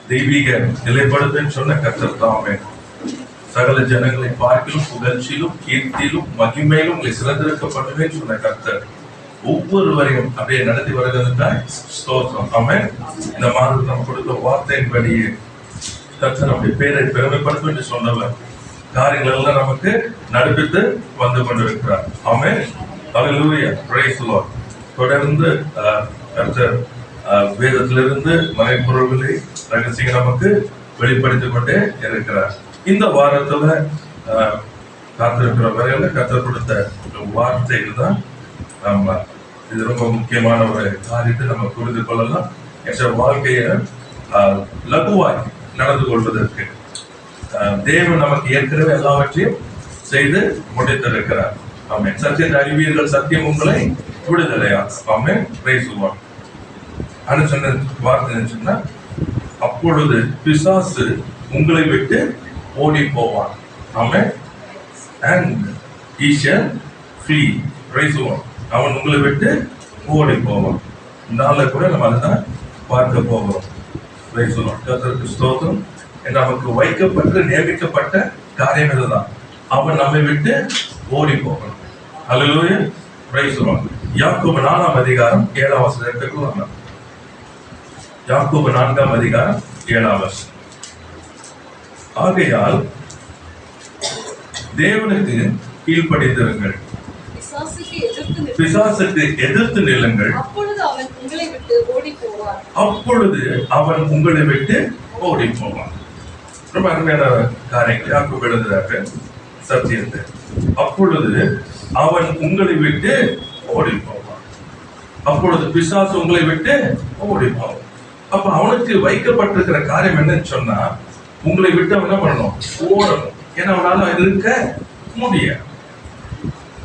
தெய்வீக நிலைப்படுத்துன்னு சொன்ன கர்த்தர் தாமே சகல ஜனங்களை பார்க்கிலும் புகழ்ச்சியிலும் கீர்த்தியிலும் மகிமையிலும் சிறந்திருக்கப்படுவேன்னு சொன்ன கர்த்தர் ஒவ்வொருவரையும் அப்படியே நடத்தி வருகிறதுதான் ஸ்தோத்திரம். ஆமென். இந்த மாதம் நம்ம கொடுத்த வார்த்தையின்படியே கர்த்தர் நம்முடைய பேரை பெருமைப்படுத்தும் என்று சொன்னவர் காரியங்கள் எல்லாம் நமக்கு நடுப்பித்து வந்து கொண்டிருக்கிறார். Amen. Hallelujah. Praise the Lord. தொடர்ந்து கர்த்தர் வேதத்திலிருந்து மறைபொருள்களை ரகசியம் நமக்கு வெளிப்படுத்திக் கொண்டே இருக்கிறார். இந்த வாரத்துல காத்திருக்கிற வரையில கர்த்தர் கொடுத்த வார்த்தைகள் தான் நம்ம இது ரொம்ப முக்கியமான ஒரு காரியத்தை நம்ம புரிந்து கொள்ளலாம். வாழ்க்கையை லகுவாய் நடந்து கொள்வதற்கு தேவன் நமக்கு ஏற்கனவே எல்லாவற்றையும் செய்து முடித்திருக்கிறார். ஆமென். சத்தியத்தை அறிவீர்கள், சத்தியம் உங்களை விடுதலையா. ஆமென். Praise the Lord. அது சொன்ன வார்த்தை சொன்னா, அப்பொழுது பிசாசு உங்களை விட்டு ஓடி போவான். ஆமென். and he shall flee. Price the Lord. அவன் உங்களை விட்டு ஓடி போவான். நாளை கூட நம்ம அதுதான் பார்க்க போகிறோம். Price the Lord. கர்த்தருக்கு ஸ்தோத்திரம். நமக்கு வைக்கப்பட்டு நியமிக்கப்பட்ட காரியம் இதுதான். அவன் நம்மை விட்டு ஓடி போகணும். ஹல்லேலூயா. Praise the Lord. யாக்கோபு 4ஆம் அதிகாரம் 7ஆம் வசனத்துக்கு வரலாம். யாக்கோபு 4ஆம் அதிகாரம் 7ஆம் வசனம். ஆகையால் தேவனுக்கு கீழ்ப்படிந்திருங்கள், பிசாசுக்கு எதிர்த்து நில்லுங்கள், அப்பொழுது அவன் உங்களை விட்டு ஓடி போவான். ரொம்ப அருமையான காரியங்கள் யாக்கோபு எழுதுறாரு சத்தியத்தை. அப்பொழுது அவன் உங்களை விட்டு ஓடி போவான். அப்பொழுது பிசாசு உங்களை விட்டு ஓடி போவான். அப்ப அவனுக்கு வைக்கப்பட்டிருக்கிற காரியம் என்னன்னு சொன்னா, உங்களை விட்டு அவன் என்ன பண்ணணும்? ஓடணும். ஏன்னா அவனால இருக்க முடியாது.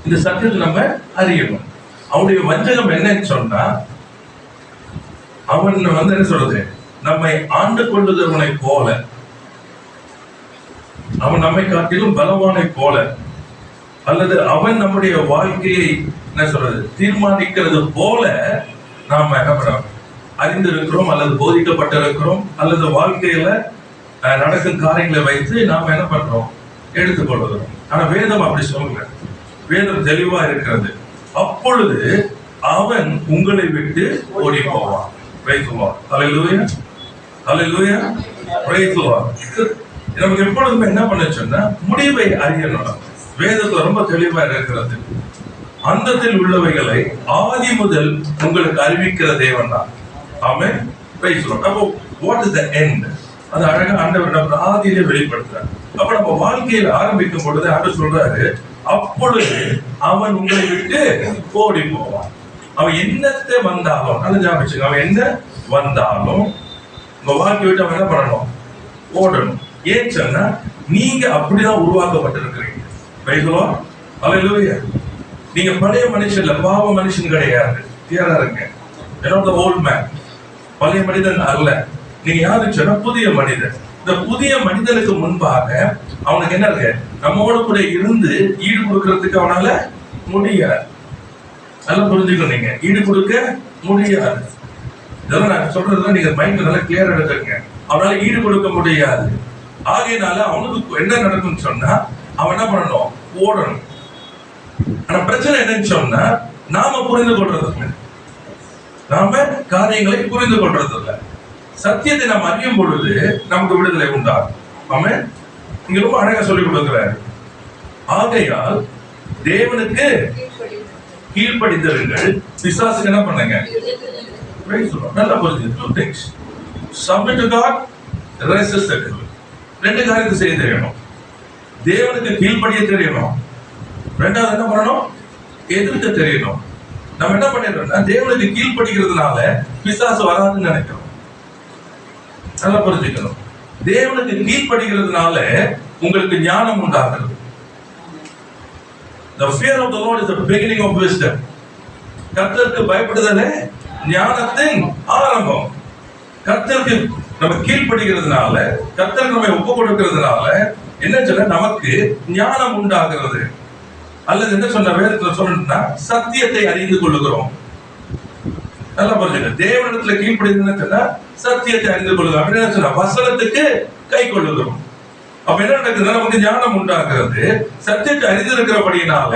இந்த சத்தியத்தை நம்ம அறியணும். அவனுடைய வஞ்சகம் என்னன்னு சொன்னா, அவன் என்ன சொல்றது, நம்மை ஆண்டு கொள்ளுகிறவனை போல, அவன் நம்மை காட்டிலும் பலவானை போல, அல்லது அவன் நம்முடைய வாழ்க்கையை என்ன சொல்றது தீர்மானிக்கிறது போல நாம என்ன பண்ணோம் அறிந்திருக்கிறோம், அல்லது போதிக்கப்பட்டிருக்கிறோம், அல்லது வாழ்க்கையில நடக்கும் காரியங்களை வைத்து நாம என்ன பண்றோம் எடுத்துக்கொள்கிறோம். ஆனா வேதம் அப்படி சொல்ல, வேதம் தெளிவா இருக்கிறது. அப்பொழுது அவன் உங்களை விட்டு ஓடி போவான். Price the Lord. Hallelujah. Hallelujah. Praise the Lord. நமக்கு எப்பொழுதுமே என்ன பண்ண சொன்னா, முடிவை அறியணும். வேதத்துல ரொம்ப தெளிவா இருக்கிறது. அந்தத்தில் உள்ளவைகளை ஆதி முதல் உங்களுக்கு அறிவிக்கிற தேவன் தான். ஆமென். Praise the Lord. அப்போ வாட் இஸ் தி எண்ட்? அது அழகா ஆண்டவர் நம்ம ஆதியிலே வெளிப்படுத்துறார். அப்ப நம்ம வாழ்க்கையில ஆரம்பிக்கும் பொழுது ஆண்டவர் சொல்றாரு, அப்பொழுது அவன் உங்களை விட்டு ஓடி போவான். அவன் என்னத்தை வந்தாலும், நல்ல ஞாபகம், அவன் என்ன வந்தாலும் உங்க வாழ்க்கை விட்டு அவன் என்ன பண்ணணும்? ஓடணும். ஏன் சொன்னா, நீங்க அப்படிதான் உருவாக்கப்பட்டிருக்கிறீங்க. Price the Lord. ஹல்லேலூயா. நீங்க பழைய மனுஷன் இல்ல, பாவ மனுஷன் கிடையாது. கிளியரா இருங்க. என்னோட ஓல்ட் மேன், பழைய மனிதன் அல்ல. நீங்க யாரு சொன்னா புதிய மனிதன். இந்த புதிய மனிதனுக்கு முன்பாக அவனுக்கு என்ன இருக்கு? நம்மோட கூட இருந்து ஈடு கொடுக்கறதுக்கு அவனால முடியாது. நல்லா புரிஞ்சுக்கணும். நீங்க ஈடு கொடுக்க முடியாது. இதெல்லாம் நான் சொல்றதுல நீங்க மைண்ட் நல்லா கிளியரா எடுத்துங்க. அவனால ஈடு கொடுக்க முடியாது. ஆகையினால அவனுக்கு என்ன நடக்கும்னு சொன்னா, அவன் என்ன பண்ணணும்? ஓடணும். ஆனா பிரச்சனை என்னன்னு சொன்னா, நாம புரிந்து கொள்றது இல்லை. நாம காரியங்களை புரிந்து கொள்றது இல்லை. சத்தியத்தை நாம் அறியும் பொழுது நமக்கு விடுதலை உண்டாகும். ஆமென். இங்க ரொம்ப அழகா சொல்லி கொடுக்கிறார். ஆகையால் தேவனுக்கு கீழ்ப்படிந்திருங்கள், பிசாசுக்கு என்ன பண்ணுங்க? நல்லா புரிஞ்சு. Two things. Submit to God, resist the devil. ரெண்டு காரியத்தை செய்ய தெரியணும். தேவனுக்கு கீழ்ப்படிய தெரியணும். ரெண்டாவது என்ன பண்ணணும்? எதிர்க்க தெரியணும். நம்ம என்ன பண்ணிடுறோம்னா, தேவனுக்கு கீழ்ப்படிக்கிறதுனால பிசாசு வராதுன்னு நினைக்கிறோம். நல்லா புரிஞ்சுக்கணும். தேவனுக்கு கீழ்ப்படிக்கிறதுனால உங்களுக்கு ஞானம் உண்டாகிறது. The fear of the Lord is the beginning of wisdom. கர்த்தருக்கு பயப்படுதலே ஞானத்தின் ஆரம்பம். கர்த்தருக்கு நம்ம கீழ்ப்படிக்கிறதுனால, கர்த்தருக்கு நம்ம ஒப்பு கொடுக்கிறதுனால என்ன சொல்ல, நமக்கு ஞானம் உண்டாகிறது. அல்லது என்ன சொன்ன வேதத்துல சொன்னா, சத்தியத்தை அறிந்து கொள்ளுகிறோம். நல்லா புரிஞ்சுங்க. தேவனிடத்துல கீழ்ப்படிதல் சொன்னா சத்தியத்தை அறிந்து கொள்ளுங்க அப்படின்னு சொன்னா வசனத்துக்கு கை கொள்ளுகிறோம். அப்ப என்ன நடக்குதுன்னா நமக்கு ஞானம் உண்டாகிறது, சத்தியத்தை அறிந்திருக்கிறபடியினால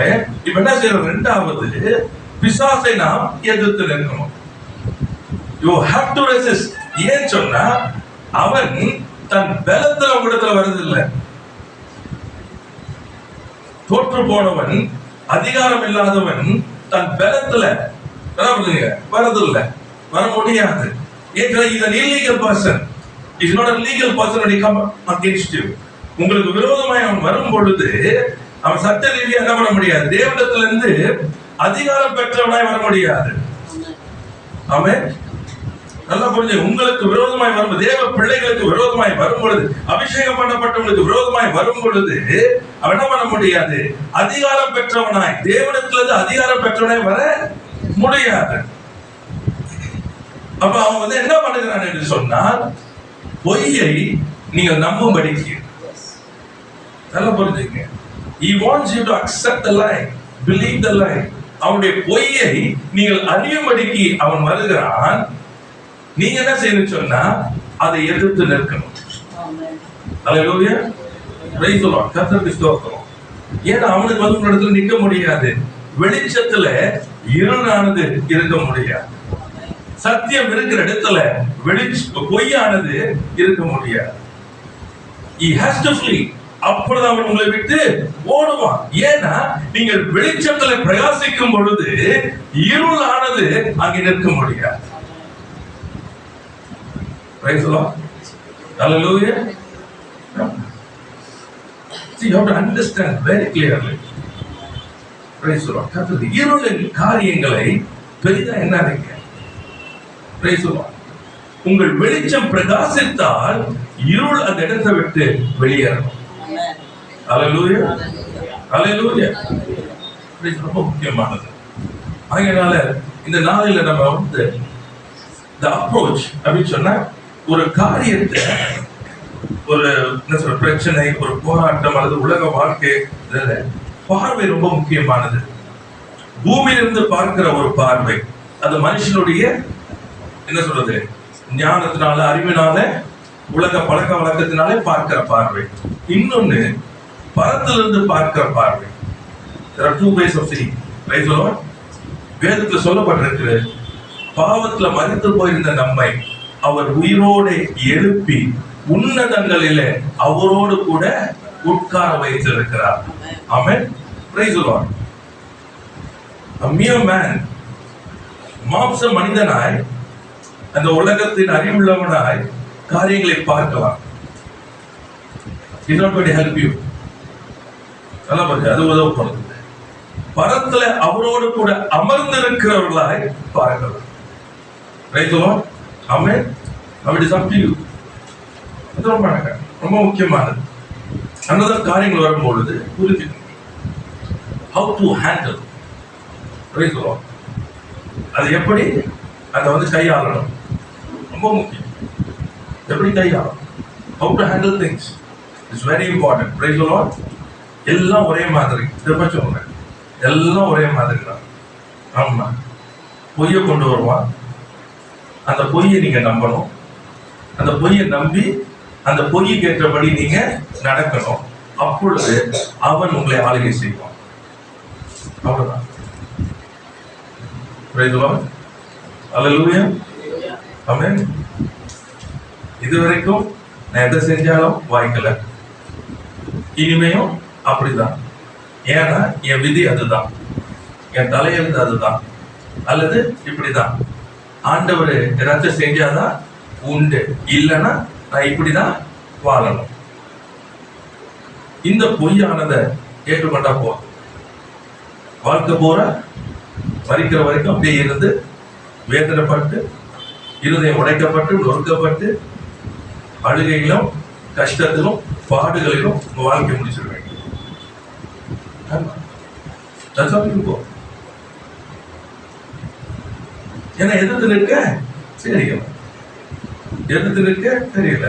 இப்ப என்ன செய்யறோம்? ரெண்டாவது, பிசாசை நாம் எதிர்த்து நிற்கணும். You have to resist. ஏன் சொன்னா அவன் தன் பலத்துல உங்களிடத்துல வருதில்லை. தோற்று போனவன், அதிகாரம் இல்லாதவன் தன் பலத்துல வரதில்லை, வர முடியாது. உங்களுக்கு விரோதமாய் அவன் வரும் பொழுது அவன் சட்ட ரீதியாக என்ன பண்ண முடியாது? தேவனிடத்துல இருந்து அதிகாரம் பெற்றவனாய் வர முடியாது. ஆமென். நல்லா புரிஞ்சு. உங்களுக்கு விரோதமாய் வரும், தேவ பிள்ளைகளுக்கு விரோதமாய் வரும் பொழுது, அபிஷேகம் பண்ணப்பட்டவங்களுக்கு விரோதமாய் வரும் பொழுது அவன் என்ன பண்ண முடியாது? அதிகாரம் பெற்றவனாய், தேவனிடத்திலிருந்து அதிகாரம் பெற்றவனாய் வர முடியாது. அப்ப அவன் என்ன பண்ணுகிறான் என்று சொன்னால், பொய்யை நீங்கள் நம்பும்படிக்கு. நல்லா புரிஞ்சுங்க. He wants you to accept the lie, believe the lie. அவனுடைய பொய்யை நீங்கள் அறியும்படிக்கு அவன் வருகிறான். நீங்க என்ன செய்யணும் சொன்னா அதை எதிர்த்து நிற்கணும். அல்லேலூயா. Praise the Lord. கர்த்தருக்கு ஸ்தோத்திரம். ஏன்னா அவனுக்கு வந்து இடத்துல நிற்க முடியாது. வெளிச்சத்துல இருளானது இருக்க முடியாது. சத்தியம் இருக்கிற இடத்துல பொய்யானது இருக்க முடியாது. He has to flee. அப்பொழுது அவன் உங்களை விட்டு ஓடுவான். ஏன்னா நீங்கள் வெளிச்சத்துல பிரகாசிக்கும் பொழுது இருளானது அங்கே நிற்க முடியாது. Praise the Lord. Hallelujah. See, you have to understand very clearly. Praise the Lord. கர்த்தர் இருளின் காரியங்களை பெரிதா எண்ணாதீங்க. Praise the Lord. உங்கள் வெளிச்சம் பிரகாசித்தால் இருள் அந்த இடத்தை விட்டு வெளியேறணும். Hallelujah. Hallelujah. இது ரொம்ப முக்கியமானது. அதனால இந்த நாளில நம்ம வந்து the approach அப்படின்னு சொன்னா, ஒரு காரியத்தை, ஒரு என்ன சொல்ற பிரச்சனை, ஒரு போராட்டம் அல்லது உலக வாழ்க்கை, பார்வை ரொம்ப முக்கியமானது. பூமியிலிருந்து பார்க்கிற ஒரு பார்வை, அது மனுஷனுடைய என்ன சொல்றது, ஞானத்தினால, அறிவினால, உலக பழக்க வழக்கத்தினாலே பார்க்கிற பார்வை. இன்னொன்னு பரத்திலிருந்து பார்க்கிற பார்வை. There are two ways of seeing. Praise the Lord. வேதத்துல சொல்லப்பட்டிருக்கு, பாவத்துல மரித்து போயிருந்த நம்மை அவர் உயிரோடு எழுப்பி உன்னதங்களிலே அவரோடு கூட உட்கார வைத்திருக்கிறார். ஆமென். Praise the Lord. A mere man, மாம்ச மனிதனாய், அந்த உலகத்தின் அறிவுள்ளவனாய் காரியங்களை பார்க்கலாம். It's not going to help you. அது உதவப்படுது. பரத்துல அவரோடு கூட அமர்ந்திருக்கிறவர்களாய் பார்க்கலாம். Praise the Lord. Amen. Now it is up to you. அது ரொம்ப முக்கியமானது. another காரியங்கள் வரும்பொழுது புரிஞ்சுக்கணும். How to handle. Praise the Lord. அது எப்படி அதை வந்து கையாளணும் ரொம்ப முக்கியம். எப்படி கையாளணும், how to handle things is very important. Praise the Lord. எல்லாம் ஒரே மாதிரி, திரும்ப சொல்றேன், எல்லாம் ஒரே மாதிரி தான். ஆமா, பொய்யை கொண்டு வருவான். அந்த பொய்யை நீங்க நம்பணும். அந்த பொய்யை நம்பி அந்த பொய்யை ஏற்றபடி நீங்க நடக்கணும். அப்பொழுது அவன் உங்களை ஆளுகை செய்வான். அவ்வளவுதான். Praise the Lord. Hallelujah. Amen. இதுவரைக்கும் நான் எதை செஞ்சாலும் வாய்க்கல, இனிமையும் அப்படிதான். ஏன்னா என் விதி அதுதான், என் தலையெழுத்து அதுதான், அல்லது இப்படிதான். ஆண்டவர் ஏதாச்சும் செஞ்சாதான் உண்டு, இல்லைன்னா நான் இப்படிதான் வாழணும். இந்த பொய்யானதை ஏற்றுக்கொண்டா போ, வாழ்க்கை போற மரிக்கிற வரைக்கும் அப்படியே இருந்து வேதனைப்பட்டு, இருதயம் உடைக்கப்பட்டு, நொறுக்கப்பட்டு, அழுகையிலும் கஷ்டத்திலும் பாடுகளிலும் உங்க வாழ்க்கை முடிச்சிருவேன். ஏன்னா எதிர்த்து நிற்க தெரியல, எதிர்த்து நிற்க தெரியல.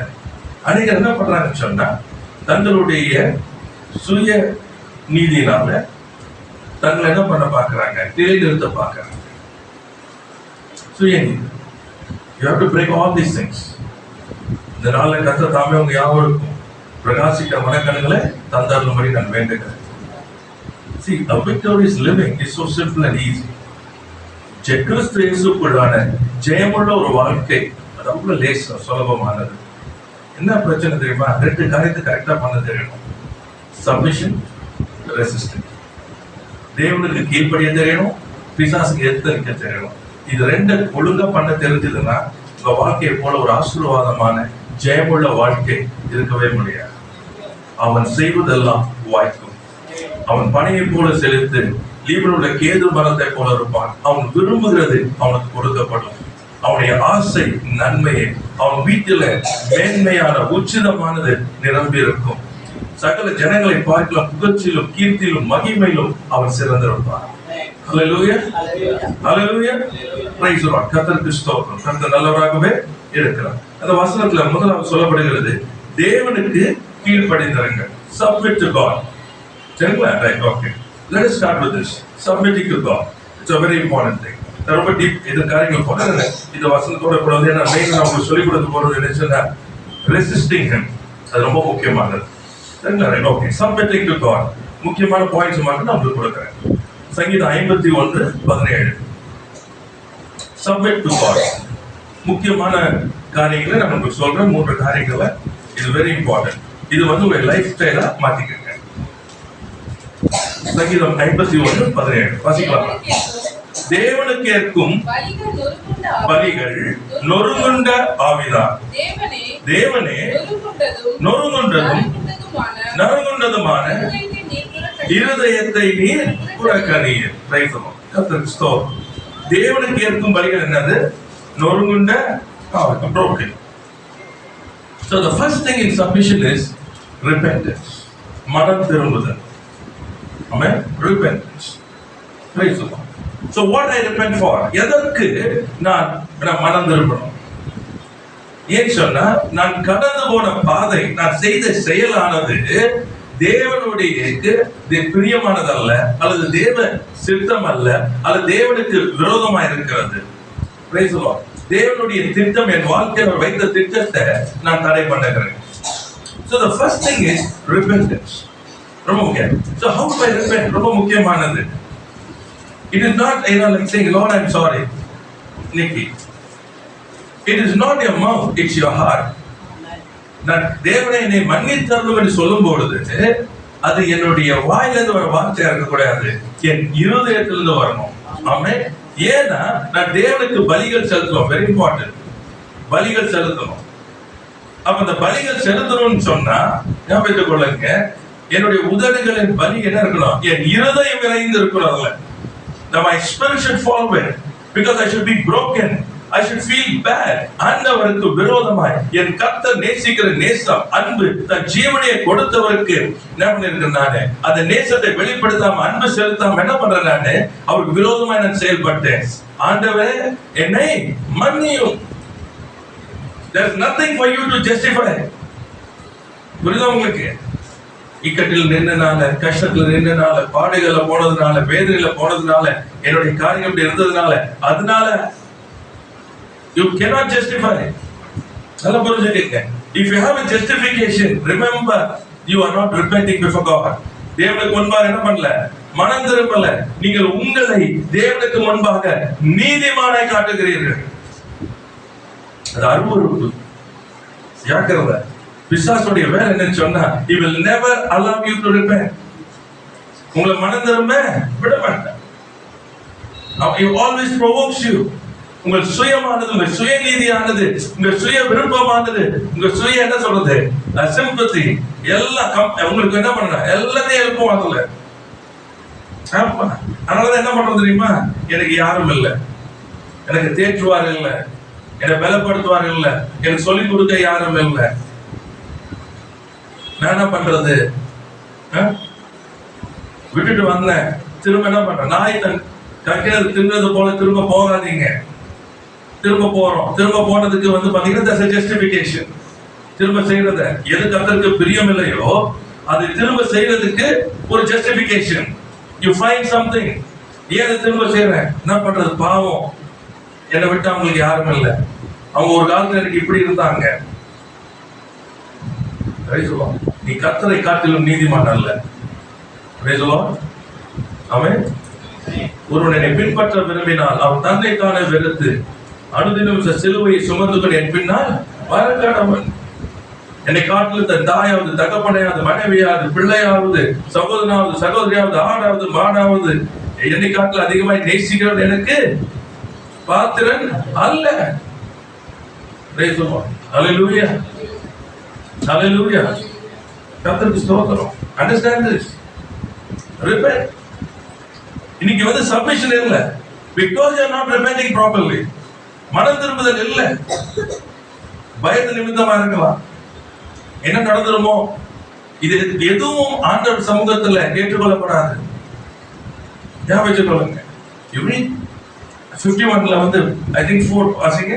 அநேகர் என்ன பண்றாங்கன்னு சொன்னா, தங்களுடைய சுய நீதியினால தங்களை என்ன பண்ண பாக்குறாங்க, நிலைநிறுத்த பாக்குறாங்க. சுயநீதி. You have to break all these things. இந்த நாள்ல கர்த்தர் தாமே உங்க யாவருக்கும் பிரகாசிக்க மனக்கண்களை தந்தருளும்படி நான் வேண்டுகிறேன். See, a victorious living is so simple and easy. கிறிஸ்து இயேசுக்குள்ளான ஜெயமுள்ள ஒரு வாழ்க்கை அது அவ்வளவு லேசா சுலபமானது. என்ன பிரச்சனை தெரியுமா? 2 காரியத்தை கரெக்டா பண்ண தெரியணும். Submission, resistance. தேவனுக்கு கீழ்ப்படிய தெரியணும், பிசாசுக்கு எதிர்க்க தெரியணும். இது 2 ஒழுங்கா பண்ண தெரிஞ்சதுன்னா உங்க வாழ்க்கையை போல ஒரு ஆசீர்வாதமான ஜெயமுள்ள வாழ்க்கை இருக்கவே முடியாது. அவன் செய்வதெல்லாம் வாய்க்கும். அவன் பணியை போல செலுத்து, லீபனோட கேது மரத்தை போல இருப்பான். அவன் விரும்புகிறது அவனுக்கு கொடுக்கப்படும். அவனுடைய ஆசை நன்மையே. அவன் வீட்டில மேன்மையான உச்சிதமானது நிரம்பி இருக்கும். சகல ஜனங்களை பார்க்கலாம் புகழ்ச்சியிலும் கீர்த்தியிலும் மகிமையிலும் அவன் சிறந்திருப்பான். ஹல்லேலூயா, ஹல்லேலூயா, பிரைஸ் தி லார்ட். கர்த்தருக்கு ஸ்தோத்திரம். கர்த்தர் நல்லவராகவே இருக்கிறார். அந்த வசனத்துல முதலாவது சொல்லப்படுகிறது, தேவனுக்கு கீழ்ப்படிந்திருங்கள். Submit to God. சரிங்களா? Right, okay. Let us start with this. Submitting to God. It's a very important thing. ரொம்ப டீப் இது காரியங்கள் போறது இந்த வசனத்தோட கூட வந்து என்ன மெயின் நான் உங்களுக்கு சொல்லிக் கொடுத்து போறது என்னன்னா ரெசிஸ்டிங் ஹிம். அது ரொம்ப முக்கியமானது. சரிங்களா? Right, okay. Submitting to God. முக்கியமான பாயிண்ட்ஸ் மட்டும் நான் உங்களுக்கு கொடுக்குறேன். சங்கீதம் 51:17. Submit to God. முக்கியமான காரியங்களை நான் உங்களுக்கு சொல்றேன். 3 காரியங்களை. இது வெரி இம்பார்ட்டன்ட். இது வந்து உங்க லைஃப் ஸ்டைலா மாத்திக்கங்க. சங்கீதம் 51:17 வாசிக்கலாம். தேவனுக்கு ஏற்கும் பலிகள் நொறுங்குண்ட ஆவிதான். தேவனே நொறுங்குண்டதும் நறுங்குண்டதுமான இருதயத்தை நீர் புறக்கணியீர். தேவனுக்கு ஏற்கும் பலிகள் என்னது? நொறுங்குண்ட ஆவி, broken. So the first thing in submission is repentance. மனம் திரும்புதல். Amen. Repentance. Praise the Lord. So what I repent for? எதற்கு நான் மனம் திரும்பணும்? ஏன் சொன்னா நான் கடந்து போன பாதை, நான் செய்த செயலானது தேவனுடைய பிரியமானதல்ல, அல்லது தேவ சித்தம் அல்ல, அல்லது தேவனுக்கு விரோதமாக இருக்கிறது. Praise the Lord. தேவனுடைய திட்டம் என் வாழ்க்கையில் வைத்த திட்டத்தை நான் தடை பண்ணுகிறேன். So the first thing is repentance. ரொம்ப முக்கியம். So how do I repent? ரொம்ப முக்கியமானது. It is not like saying Lord I'm sorry. Nikki. It is not your mouth, it's your heart. நான் தேவனை என்னை மன்னித்தருளும் என்று சொல்லும் பொழுது அது என்னுடைய வாயிலிருந்து வர வார்த்தையா இருக்க கூடாது, என் இருதயத்திலிருந்து வரணும். ஆமென். ஏன்னா நான் தேவனுக்கு பலிகள் செலுத்தணும். Very important. பலிகள் செலுத்தணும். அப்ப அந்த பலிகள் செலுத்தணும்னு சொன்னா ஞாபகத்துக் கொள்ளுங்க, என்னுடைய உதடுகளின் பலி என்ன இருக்கணும்? என் இருதயம் விரைந்து இருக்கணும். அதுல my spirit should fall away because I should be broken. I should feel bad. ஆண்டவருக்கு விரோதமாய் என் கர்த்தர் நேசிக்கிற நேசம், அன்பு, தன் ஜீவனையை கொடுத்தவருக்கு என்ன பண்ணிருக்கேன் நானு? அந்த நேசத்தை வெளிப்படுத்தாம அன்பு செலுத்தாம என்ன பண்றேன் நானு? அவருக்கு விரோதமாய் நான் செயல்பட்டேன். ஆண்டவரே என்னை மன்னியும். There's nothing for you to justify. புரியுதா உங்களுக்கு? இக்கட்டில் நின்றனால, கஷ்டத்துல நின்றனால, பாடுகள்ல போனதுனால, வேதனையில போனதுனால, என்னுடைய காரியம் இப்படி இருந்ததுனால, அதனால you cannot justify. நல்லா புரிஞ்சுக்கங்க. If you have a justification, remember you are not repenting before God. தேவனுக்கு முன்பாக என்ன பண்ணல? மனம் திரும்பல. நீங்கள் உங்களை தேவனுக்கு முன்பாக நீதிமானாய் காட்டுகிறீர்கள். அது அருவருப்பு. ஜாக்கிரதை. பிசாசுடைய வேலை என்னன்னு சொன்னா, he will never allow you to repent. உங்களை மனம் திரும்ப விட மாட்டார். He always provokes you. உங்கள் சுயமானது, உங்கள் சுயநீதியானது, உங்கள் சுய விருப்பமானது, உங்கள் சுய என்ன சொல்றது, சிம்பத்தி எல்லாம் உங்களுக்கு என்ன பண்ண எல்லாத்தையும் எழுப்பும். அதுல அதனாலதான் என்ன பண்றது தெரியுமா? எனக்கு யாரும் இல்லை, எனக்கு தேற்றுவார் இல்லை, என்னை பலப்படுத்துவார் இல்லை, எனக்கு சொல்லிக் கொடுக்க யாரும் இல்லை. நான் என்ன பண்றது? விட்டுட்டு வந்தேன், திரும்ப என்ன பண்றேன்? நாய் தன் கற்கிறது தின்றது போல திரும்ப போகாதீங்க. திரும்ப போறோம். திரும்ப போனதுக்கு வந்து பாத்தீங்கன்னா ஜஸ்டிபிகேஷன். திரும்ப செய்யறத எது கர்த்தருக்கு பிரியம் இல்லையோ அது திரும்ப செய்யறதுக்கு ஒரு ஜஸ்டிபிகேஷன். You find something. ஏன் திரும்ப செய்யறேன்? என்ன பண்றது? பாவம். என்னை விட்டு அவங்களுக்கு யாரும் இல்லை. அவங்க ஒரு காலத்துல எனக்கு இப்படி இருந்தாங்க. நீ கர்த்தரை காட்டிலும் நீதிமான் அல்ல. அவன் ஒருவன் என்னை பின்பற்ற விரும்பினால் அவன் தன்னை தானே வெறுத்து அனுதினம் சிலுவையை சுமந்து கொண்டு என் பின்னால் வரக்கடவன். என்னை காட்டிலும் தன் தாயாவது, தகப்பனையாவது, மனைவியாவது, பிள்ளையாவது, சகோதரனாவது, சகோதரியாவது, ஆடாவது, மாடாவது என்னை காட்டில் அதிகமாய் நேசிக்கிறவன் எனக்கு பாத்திரன் அல்ல. ஹல்லேலூயா, ஹல்லேலூயா. கர்த்தருக்கு ஸ்தோத்திரம். Understand this. Repent. இன்னைக்கு வந்து சப்மிஷன் இல்ல, because you are not repenting properly. மனம் திரும்புதல் இல்ல, பயத்து நிமித்தமா இருக்கலாம். என்ன நடந்துருமோ, இது எதுவும் ஆண்டவர் சமூகத்துல ஏற்றுக்கொள்ளப்படாது. ஞாபகம் வச்சுக்கொள்ளுங்க. இப்படி 51ல வந்து I think 4 வாசிங்க.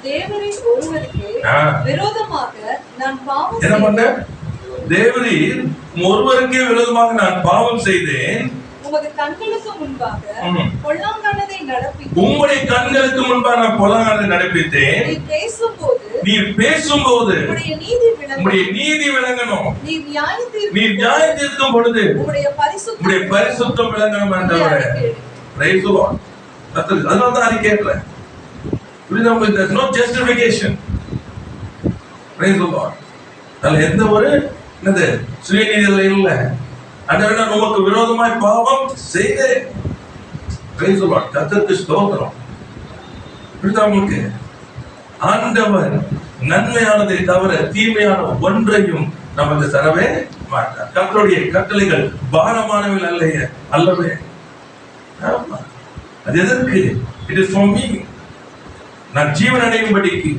தேவரீர் ஒருவருக்கு விரோதமாக நான் பாவம் என்ன பண்ணேன்? தேவரீர் ஒருவருக்கே விரோதமாக நான் பாவம் செய்தேன். உமது கண்களுக்கு முன்பாக பொல்லாங்கானதை நடப்பித்தேன். உம்முடைய கண்களுக்கு முன்பாக நான் பொல்லாங்கானதை நடப்பித்தேன். நீர் பேசும்போது உம்முடைய நீதி விளங்கணும். நீர் நியாயம் தீர்க்கும் பொழுது உம்முடைய பரிசுத்தம் விளங்கணும் ஆண்டவரே. Price the Lord. அதனால தான் அறிக்கையிடுறேன். புரியுதா? there's no justification. Praise the Lord. அதுல எந்த ஒரு என்னது சுயநீதியில இல்ல. ஆண்டவரே உமக்கு விரோதமாய் பாவம் செய்தேன். Praise the Lord. கர்த்தருக்கு ஸ்தோத்திரம். புரியுதா உங்களுக்கு? ஆண்டவர் நன்மையானதை தவிர தீமையான ஒன்றையும் நமக்கு தரவே மாட்டார். கர்த்தருடைய கட்டளைகள் பாரமானவை அல்லவே. அது எதற்கு? It is for me. நான் ஜீவன் அடையும்படிக்கு,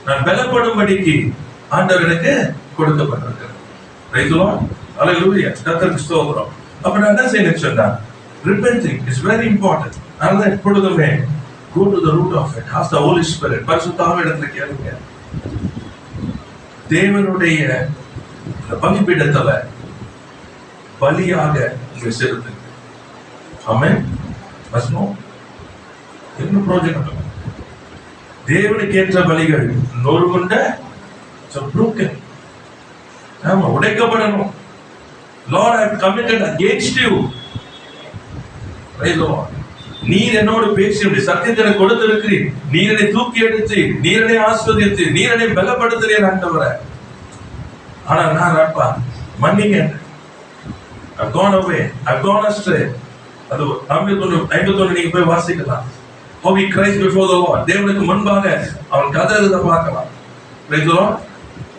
நான் பலப்படும்படிக்கு ஆண்டவர் எனக்கு கொடுக்கப்பட்டிருக்கிறது. Praise the Lord. Hallelujah. கர்த்தருக்கு ஸ்தோத்திரம். அப்ப நான் என்ன செய்யணும் சொன்னா, repenting is very important. அதனால எப்பொழுதுமே go to the root of it. Ask the Holy Spirit. பரிசுத்த ஆவியிடத்துல கேளுங்க. தேவனுடைய பலிபீடத்துல பலியாக உங்களை செலுத்துங்க. ஆமென். வசனோ என்ன பிரயோஜனம்? தேவனுக்கு ஏற்ற பலிகள் நொறுங்குண்ட உடைக்கப்படணும். Lord, I have committed against you. Praise the Lord. நீர் என்னோடு பேசி சத்தியத்தை எனக்கு கொடுத்திருக்கிறீர். நீர் என்னை தூக்கி எடுத்து, நீர் என்னை ஆசீர்வதித்து, நீர் என்னை பலப்படுத்துறீர் ஆண்டவரே. ஆனா நான் அப்பா மன்னிங்க. I've gone away. I've gone astray. அது 51 நீங்க போய் வாசிக்கலாம். How he cries before the Lord. தேவனுக்கு முன்பாக அவன் கதறத பார்க்கலாம். Praise the Lord.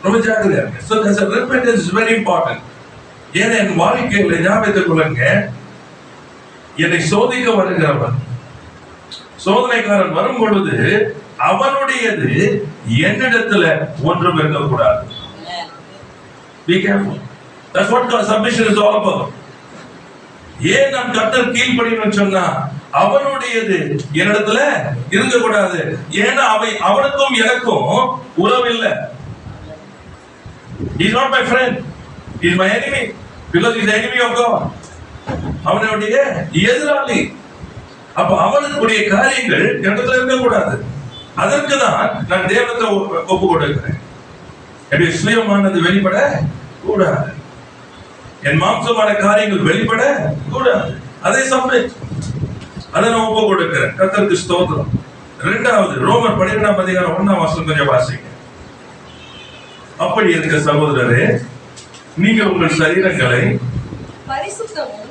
ரொம்ப ஜாக்கிரதையா இருங்க. So there's a repentance is very important. ஏன்னா என் வாழ்க்கையில ஞாபகத்தை கொள்ளுங்க, என்னை சோதிக்க வருகிறவன், சோதனைக்காரன் வரும் பொழுது அவனுடையது என்னிடத்துல ஒன்றும் இருக்கக்கூடாது. Be careful. That's what submission is all about. ஏன் நான் கர்த்தர் கீழ்ப்படியணும்னு சொன்னா, அவனுடையது என்னிடத்துல இருக்கக்கூடாது. ஏன்னா அவனுக்கும் எனக்கும் உறவு இல்லை. He is not my friend. He is my enemy. Because he is the enemy of God. அவனுடைய எதிராளி. அப்ப அவனுடைய காரியங்கள் என்னிடத்துல இருக்கக்கூடாது. அதற்கு தான் நான் தேவனத்தை ஒப்பு கொடுக்கிறேன். என்னுடைய சுயமானது வெளிப்பட கூடாது. என் மாம்சமான காரியங்கள் வெளிப்பட கூடாது. அதை சப்மிட், அதை நான் ஒப்பு கொடுக்கிறேன். கர்த்தருக்கு ஸ்தோத்திரம். இரண்டாவது ரோமர் 12ஆம் அதிகாரம் 1ஆம் வசனம் கொஞ்சம் வாசிங்க. அப்படி இருக்க சகோதரரே, நீங்கள் உங்கள் சரீரங்களை பரிசுத்தமும்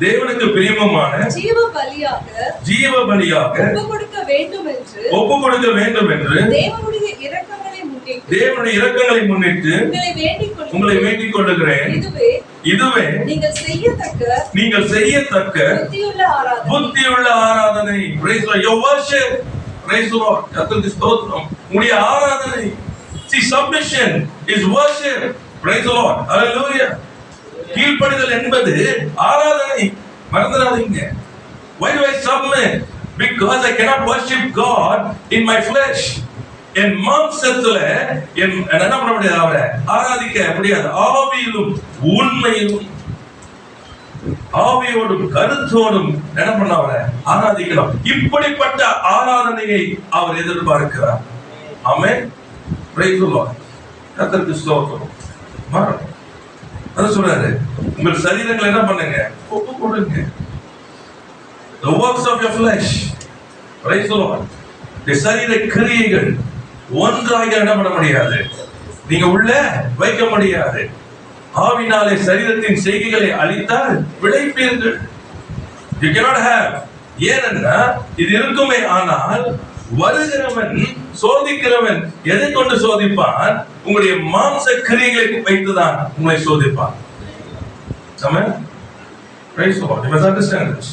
தேவனுக்கு பிரியமுமான ஜீவ பலியாக ஒப்பு கொடுக்க வேண்டும் என்று தேவனுடைய இரக்கங்களை முன்னிட்டு உங்களை வேண்டிக் கொள்ளுகிறேன். இதுவே நீங்கள் செய்யத்தக்க புத்தியுள்ள ஆராதனை. Praise the Lord. Your worship. Praise the Lord. கர்த்தருக்கு ஸ்தோத்திரம். உங்களுடைய ஆராதனை. See, submission is worship. Praise the Lord. Hallelujah. கீழ்ப்படிதல் என்பது ஆராதனை. மறந்துடாதீங்க. Why do I submit? Because I cannot worship God in my flesh. என் மாம்சத்துல என்ன பண்ண முடியாது, அவரை ஆராதிக்க முடியாது. ஆவியிலும் உண்மையிலும். ஆவியோடும் கருத்தோடும் என்ன பண்ண அவரை ஆராதிக்கலாம். இப்படிப்பட்ட ஆராதனையை அவர் எதிர்பார்க்கிறார். ஆமென். Praise the Lord. கர்த்தருக்கு ஸ்தோத்திரம். மாறணும். அது சொல்றாரு, உங்கள் சரீரங்களை என்ன பண்ணுங்க, ஒப்பு கொடுங்க. The works of your flesh. Praise the Lord. இந்த சரீர கிரியைகள் ஒன்றாக என்ன பண்ண முடியாது, நீங்க உள்ள வைக்க முடியாது. ஆவினாலே சரீரத்தின் செய்கைகளை அழித்தால் விளைப்பீர்கள். You cannot have. ஏனென்னா இது இருக்குமே, ஆனால் வருகிறவன் சோதிக்கிறவன் எதை கொண்டு சோதிப்பான்? உங்களுடைய மாம்ச கிரியைகளை வைத்துதான் உங்களை சோதிப்பான். Amen. Praise the Lord. You must understand this.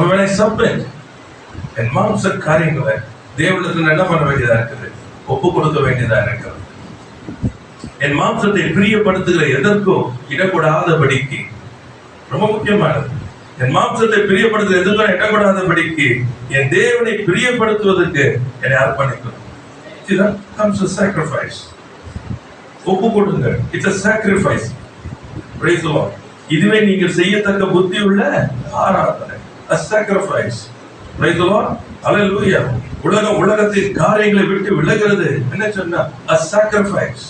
When I submit, என் மாம்ச காரியங்களை தேவனிடத்தில் என்ன பண்ண வேண்டியதா இருக்குது, ஒப்பு கொடுக்க வேண்டியதா இருக்கிறது. என் மாம்சத்தை பிரியப்படுத்துகிற எதற்கும் இடக்கூடாதபடிக்கு, ரொம்ப முக்கியமானது, என் மாம்சத்தை பிரியப்படுத்துகிற எதற்கும் இடக்கூடாதபடிக்கு என் தேவனை பிரியப்படுத்துவதற்கு என்னை அர்ப்பணிக்கணும். That comes to sacrifice. ஒப்பு கொடுங்க. It's a sacrifice. Praise the Lord. இதுவே நீங்கள் செய்யத்தக்க புத்தி உள்ள ஆராதனை. A sacrifice. Praise the Lord. Hallelujah. உலகத்தின் காரியங்களை விட்டு விலகிறது என்ன சொன்னா? A sacrifice.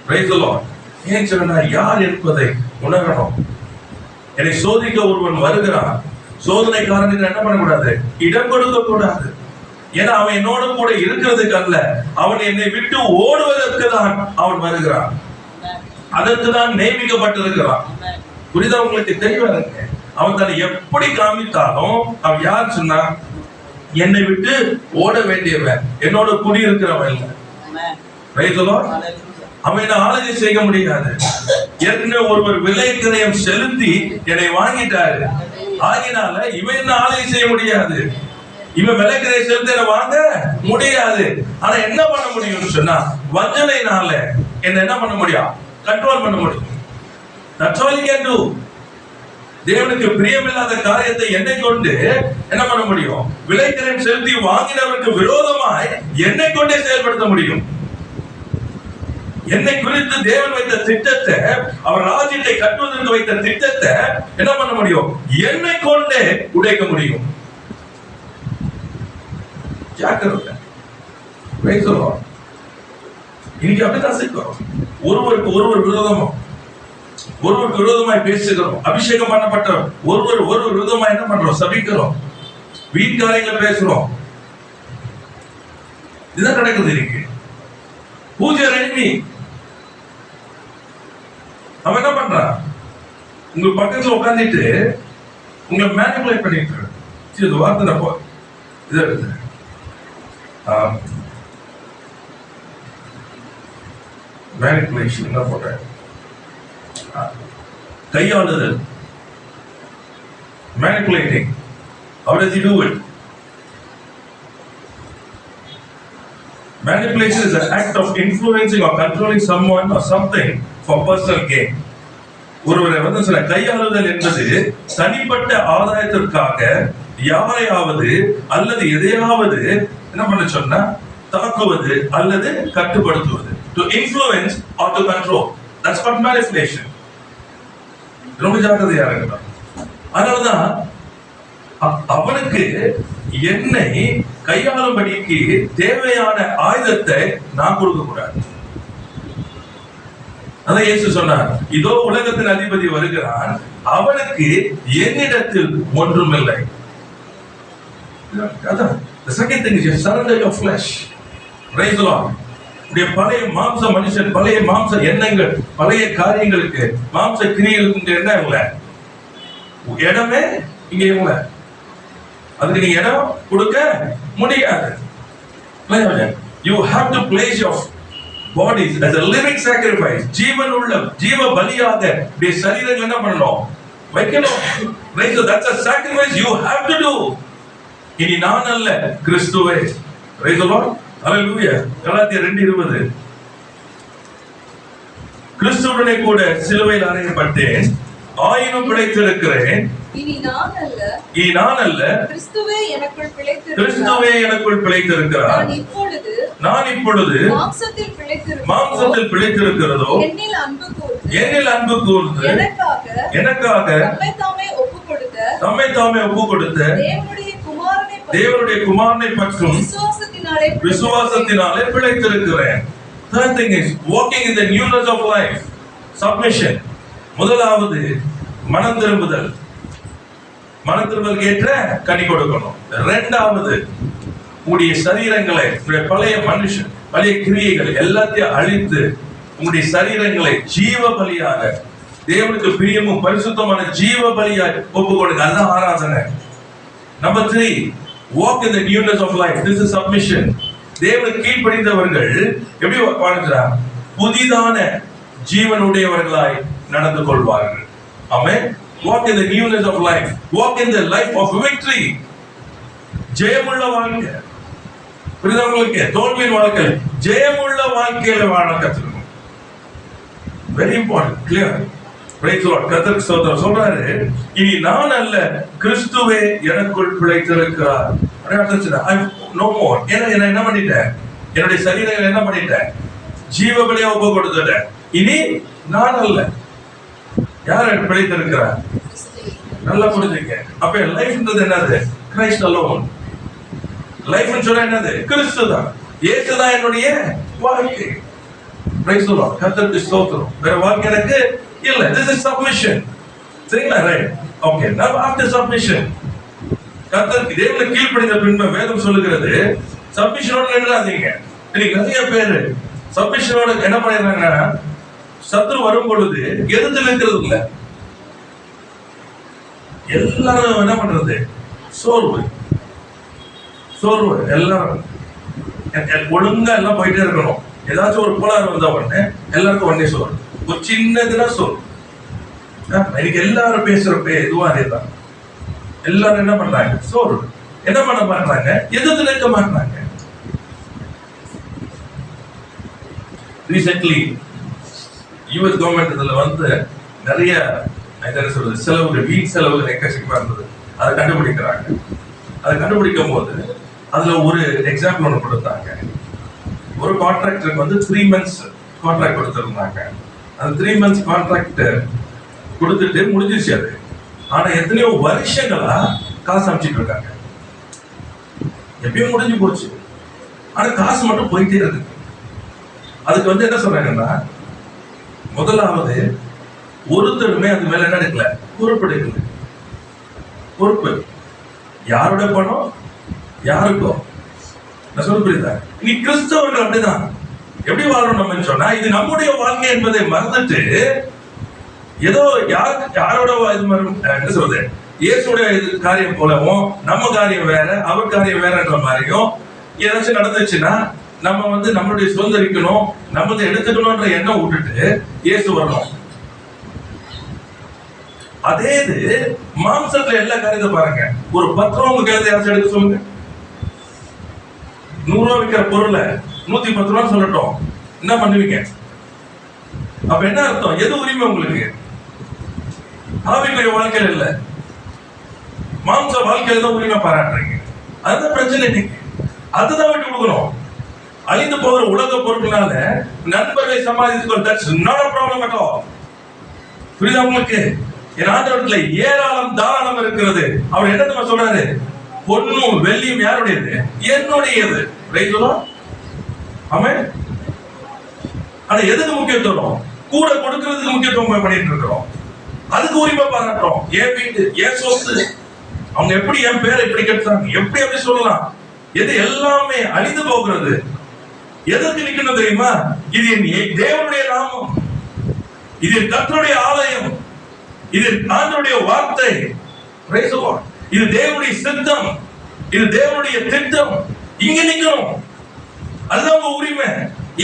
Praise the Lord. ஏன் சொன்னா, யார் என்பதை உணரணும். என்னை சோதிக்க ஒருவன் வருகிறான், சோதனைக்காரனுக்கு என்ன பண்ணக்கூடாது, இடம் கொடுக்க கூடாது. ஏன்னா அவன் என்னோட கூட இருக்கிறதுக்கு அல்ல, அவன் என்னை விட்டு ஓடுவதற்கு தான் அவன் வருகிறான். அதற்கு தான் நியமிக்கப்பட்டிருக்கிறான். புரிதா உங்களுக்கு? தெளிவாருங்க. அவன் தன்னை எப்படி காமித்தாலும் அவன் யார் சொன்னா, என்னை விட்டு ஓட வேண்டியவன், என்னோட குடியிருக்கிறவன் இல்லை. Praise the Lord. அவன் என்ன ஆளுகை செய்ய முடியாது. ஏற்கனவே ஒருவர் விலை கிரயம் செலுத்தி என்னை வாங்கிட்டாரு, ஆகினால இவன் என்ன ஆளுகை செய்ய முடியாது. இவன் விலை கிரயம் செலுத்தி என்னை வாங்க முடியாது. ஆனா என்ன பண்ண முடியும்னு சொன்னா, வஞ்சனையினால என்ன பண்ண முடியும், கண்ட்ரோல் பண்ண முடியும். That's all you can do. தேவனுக்கு பிரியமில்லாத காரியத்தை என்னை கொண்டு என்ன பண்ண முடியும், விலைக்கிரயம் செலுத்தி வாங்கினவருக்கு விரோதமாய் என்னை கொண்டே செயல்படுத்த முடியும். என்னை குறித்து தேவன் வைத்த திட்டத்தை, அவர் ராஜ்யத்தை கட்டுவதற்கு வைத்த திட்டத்தை என்ன பண்ண முடியும், என்னை கொண்டே உடைக்க முடியும். ஜாக்கிரதை. இன்னைக்கு அப்படிதான் செய்கிறோம். ஒருவருக்கு விரோதமாய் பேசுகிறோம். அபிஷேகம் பண்ணப்பட்ட ஒருவர் விரோதமாய் என்ன பண்றோம், சபிக்கிறோம், வீண்காரியங்களை பேசுறோம். இதுதான் நடக்குது இன்னைக்கு. பூஜை ரெடி. அவன் என்ன பண்றான், உங்க பக்கத்துல உட்காந்துட்டு உங்களை மேனிபுலேட் பண்ணிட்டு இருக்க. இது வார்த்தை போ, இதை எடுத்து மேனிபுலேஷன் என்ன போட்ட, கையாளுதல், manipulating. How does he do it? Manipulation is an act of influencing or controlling someone or something for personal gain. ஒருவரை சில கையாளுதல் என்பது தனிப்பட்ட ஆதாயத்திற்காக யாரையாவது அல்லது எதையாவது என்ன பண்ண சொன்னா தாக்குவது அல்லது கட்டுப்படுத்துவது. To influence or to control. That's called manipulation. ரொம்ப ஜாக்கிரதையா இருக்கணும். அதனாலதான் அவனுக்கு என்னை கையாளும்படிக்கு தேவையான ஆயுதத்தை நான் கொடுக்க கூடாது. அதான் இயேசு சொன்னார், இதோ உலகத்தின் அதிபதி வருகிறான், அவனுக்கு என்னிடத்தில் ஒன்றுமில்லை. அதான் the second thing is you surrender your flesh. Praise the Lord. பழைய மாம்ச மனுஷன், பழைய மாம்ச எண்ணங்கள், பழைய காரியங்களுக்கு, மாம்ச கிரியைகளுக்கு என்ன இல்லை, இடமே இங்க இல்லை. அதுக்கு நீங்க இடம் கொடுக்க முடியாது. You have to place your bodies as a living sacrifice. ஜீவன் உள்ள ஜீவ பலியாக உடைய சரீரங்கள் என்ன பண்ணணும், வைக்கணும். That's a sacrifice you have to do. இனி நான் அல்ல, கிறிஸ்துவே. Praise the Lord. Hallelujah. கலாத்தியர் 2:20. கிறிஸ்துவுடனே கூட சிலுவையில் அறையப்பட்டேன், ஆயினும் பிழைத்திருக்கிறேன். இனி நான் அல்ல, கிறிஸ்துவே எனக்குள் பிழைத்திருக்கிறார். நான் இப்பொழுது மாம்சத்தில் பிழைத்திருக்கிறதோ என்னில் அன்பு கூர்ந்து எனக்காக தம்மை தாமே ஒப்பு கொடுத்த தேவனுடைய குமாரனை பற்றும் விசுவாசத்தினாலே பிழைத்திருக்கிறேன். Third thing is walking in the newness of life. Submission. முதலாவது மனம் திரும்புதல். மனம் திரும்புதல் ஏற்ற கனி கொடுக்கணும். இரண்டாவது உங்களுடைய சரீரங்களை, பழைய மனுஷன், பழைய கிரியைகள் எல்லாத்தையும் அழித்து உங்களுடைய சரீரங்களை ஜீவ பலியாக, தேவனுக்கு பிரியமும் பரிசுத்தமான ஜீவ பலியாக ஒப்பு கொடுங்க. அதுதான் ஆராதனை. Number 3, walk in the newness of life. This is submission. தேவனுக்கு கீழ்ப்படிந்தவர்கள் எப்படி வாழ்கிறார்? புதிதான ஜீவனுடையவர்களாய் நடந்து கொள்வார்கள். ஆமென். Walk in the newness of life. Walk in the life of victory. ஜெயமுள்ள வாழ்க்கை. புரிதவர்களுக்கு தோல்வியின் வாழ்க்கை, ஜெயமுள்ள வாழ்க்கையில வாழ கற்றுக்கணும். Very important. Clear? Price the Lord. கர்த்தருக்கு ஸ்தோத்திரம். சொல்றாரு, இனி நான் அல்ல, கிறிஸ்துவே எனக்குள் பிழைத்திருக்கிறார். I no more. ஏன்னா என்ன பண்ணிட்டேன்? என்னுடைய சரீரங்களை என்ன பண்ணிட்டேன்? ஜீவ பலியா ஒப்பு கொடுத்துட்டேன். இனி நான் அல்ல, யார் பிழைத்திருக்கிறார்? நல்லா புரிஞ்சுங்க. அப்ப லைஃப்ன்றது என்னது? Christ alone. லைஃப்னு சொன்னா என்னது? கிறிஸ்து தான். இயேசு தான் என்னுடைய வாழ்க்கை. Praise the Lord. கர்த்தருக்கு ஸ்தோத்திரம். வேற வாழ்க்கை எனக்கு இல்ல. This is submission. சரிங்களா? Right. Okay. Now after submission, கர்த்தருக்கு தேவனுக்கு கீழ்ப்படிந்த பின்பு வேதம் சொல்லுகிறது, சப்மிஷனோட நின்றாதீங்க. இன்னைக்கு நிறைய பேர் சப்மிஷனோட என்ன பண்ணிடுறாங்கன்னா, சத்துரு வரும் பொழுது எதிர்த்து நிற்கிறது இல்ல. எல்லாரும் என்ன பண்றது? சோர்வு. எல்லாரும் ஒழுங்கா எல்லாம் போயிட்டே இருக்கணும். ஏதாச்சும் ஒரு கோளாறு வந்தா உடனே எல்லாருக்கும் உடனே சோர்வு. ஒரு சின்னதுனா சோர்வு. இன்னைக்கு எல்லாரும் பேசுறப்ப எதுவும் அதேதான். எல்லாரும் என்ன பண்றாங்க? சோர்வு. என்ன பண்ண மாட்டாங்க? எதிர்த்து நிற்க மாட்டாங்க. ரீசென்ட்லி US கவர்மெண்ட் இதுல வந்து நிறைய செலவுகள், வீண் செலவுகள் எக்கச்சக்கமா இருந்தது. அதை கண்டுபிடிக்கிறாங்க. அதை கண்டுபிடிக்கும் போது அதுல ஒரு எக்ஸாம்பிள் ஒன்று கொடுத்தாங்க. ஒரு கான்ட்ராக்டருக்கு வந்து 3 months கான்ட்ராக்ட் கொடுத்துருந்தாங்க. அந்த 3 months கான்ட்ராக்ட் கொடுத்துட்டு முடிஞ்சிருச்சு அது. ஆனா எத்தனையோ வருஷங்களா காசு அனுப்பிச்சிட்டு இருக்காங்க. எப்பயும் முடிஞ்சு போச்சு, ஆனா காசு மட்டும் போயிட்டே இருக்கு. அதுக்கு வந்து என்ன சொல்றாங்கன்னா, முதலாவது ஒருத்தருமே அது மேல என்ன எடுக்கல, பொறுப்பு எடுக்கல. பொறுப்பு யாரோட பணம்? யாருக்கோ. நான் சொல்ல புரியுதா? நீ கிறிஸ்தவர்கள் அப்படிதான். எப்படி வாழணும் நம்ம சொன்னா, இது நம்முடைய வாழ்க்கை என்பதை மறந்துட்டு ஏதோ யாரோட என்ன சொல்றது, இயேசுடைய காரியம் போலவும் நம்ம காரியம் வேற, அவர் காரியம் வேறன்ற மாதிரியும் ஏதாச்சும் நடந்துச்சுன்னா நம்ம வந்து நம்மளுடைய சுதந்திரிக்கணும், நம்ம எடுத்துக்கணும்ன்ற எண்ணம் விட்டுட்டு இயேசு வரணும். அதே இது மாம்சத்துல எல்லா காரியத்தை பாருங்க. ஒரு 10 ரூபா உங்க கையில யாராச்சும் எடுக்க சொல்லுங்க. 100 ரூபா விற்கிற பொருளை 110 ரூபா சொல்லட்டும், என்ன பண்ணுவீங்க? அப்ப என்ன அர்த்தம்? எது உரிமை உங்களுக்கு? ஆவிக்குரிய வாழ்க்கையில இல்ல, மாம்ச வாழ்க்கையில தான் உரிமை பாராட்டுறீங்க. அதுதான் பிரச்சனை. இன்னைக்கு அதுதான் விட்டு கொடுக்கணும். அழிந்து போகிற உலக பொருட்களால நண்பர்களை சமாளித்துக்கொள். That's not a problem at all. புரியுதா உங்களுக்கு? என் ஆண்டவர்ல ஏராளம் தாராளம் இருக்கிறது. அவர் என்ன சொல்றாரு? பொன்னும் வெள்ளியும் யாருடையது? என்னுடையது. ஆமென். ஆனா எதுக்கு முக்கியத்துவம்? கூட கொடுக்கிறதுக்கு முக்கியத்துவம் பண்ணிட்டு இருக்கிறோம். அதுக்கு உரிமை பாராட்டுறோம். என் வீடு, என் சொத்து, அவங்க எப்படி என் பேரை இப்படி கெடுத்தாங்க, எப்படி அப்படி சொல்லலாம்? எது எல்லாமே அழிந்து போகிறது. எதற்கு நிக்கணும் தெரியுமா? இது தேவனுடைய நாமம், இது கர்த்தருடைய ஆலயம், இது ஆண்டவருடைய வார்த்தை, இது தேவனுடைய சித்தம், இது தேவனுடைய திட்டம். இங்க நிக்கணும். அதுதான் உங்க உரிமை.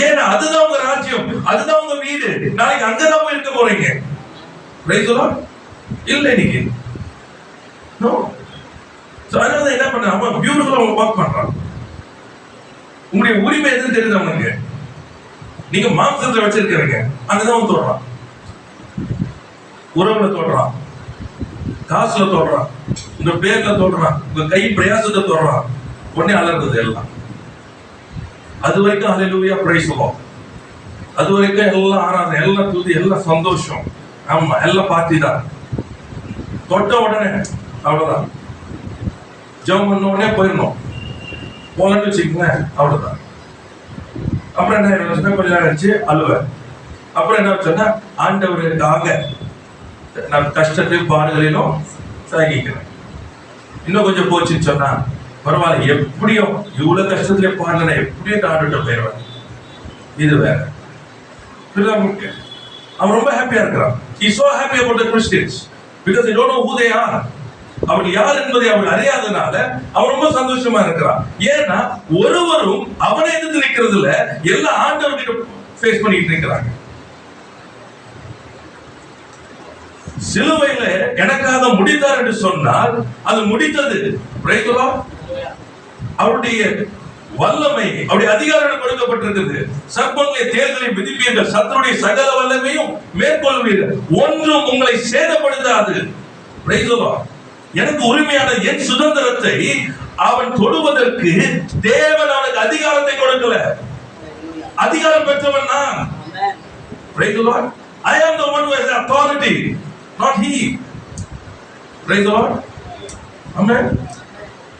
ஏன்னா அதுதான் உங்க ராஜ்யம், அதுதான் உங்க வீடு. நாளைக்கு அங்கதான் போய் இருக்க போறீங்க. இல்ல இன்னைக்கு அதனால என்ன பண்ண, அவன் பியூட்டிஃபுல்லா ஒர்க் பண்றான். உங்களுடைய உரிமை எதுன்னு தெரியுது அவனுக்கு. நீங்க மாம்சத்துல வச்சிருக்கிறீங்க, அங்கதான் தோடுறான், உறவுல தோடுறான், காசுல தோடுறான், உங்க பேர்ல தோடுறான், உங்க கை பிரயாசத்தை தோடுறான். உடனே அலர்றது எல்லாம். அது வரைக்கும் ஹல்லேலூயா, பிரைஸ் தி லார்ட். அது வரைக்கும் எல்லாம் ஆராதனை, எல்லாம் துதி, எல்லாம் சந்தோஷம். ஆமா, எல்லாம் பார்ட்டி தான். தொட்ட உடனே அவ்வளவுதான், ஜெபம் பண்ண உடனே போயிடணும். போலன்னு வச்சுக்கோங்களேன், அவ்வளவுதான். அப்புறம் என்ன கொஞ்ச நேரம் ஆச்சு அழுவேன். அப்புறம் என்ன சொன்னா, ஆண்டவருக்காக நான் கஷ்டத்தையும் பாடுகளிலும் சாகிக்கிறேன். இன்னும் கொஞ்சம் போச்சுன்னு சொன்னா, பரவாயில்ல, எப்படியும் இவ்வளவு கஷ்டத்திலே பாடல, எப்படியும் ஆண்டுகிட்ட போயிடுவேன். இது வேற. அவன் ரொம்ப ஹாப்பியா இருக்கிறான். He so happy about the Christians because they don't know who they are. அவர்கள் யார் என்பதை அவர்கள் அறியாதனால அவன் ரொம்ப சந்தோஷமா இருக்கிறான். ஏன்னா ஒருவரும் அவனை எதிர்த்து நிக்கிறது இல்ல, எல்லா ஆண்டவர்கிட்ட ஃபேஸ் பண்ணிட்டு நிக்கிறாங்க. சிலுவையில எனக்காக முடித்தார் என்று சொன்னால் அது முடித்தது. அவருடைய வல்லமை, அவருடைய அதிகாரம் கொடுக்கப்பட்டிருக்கிறது. சர்ப்பங்களை தேர்தலை விதிப்பீர்கள், சத்துருடைய சகல வல்லமையும் மேற்கொள்வீர்கள், ஒன்றும் உங்களை சேதப்படுத்தாது. எனக்கு உரிமையான என் சுதந்திரத்தை அவன் தொடுவதற்கு தேவன் அவனுக்கு அதிகாரத்தை கொடுக்கல. அதிகாரம் பெற்றவன் நான். I am the one who has authority, not he. Praise the Lord. Amen.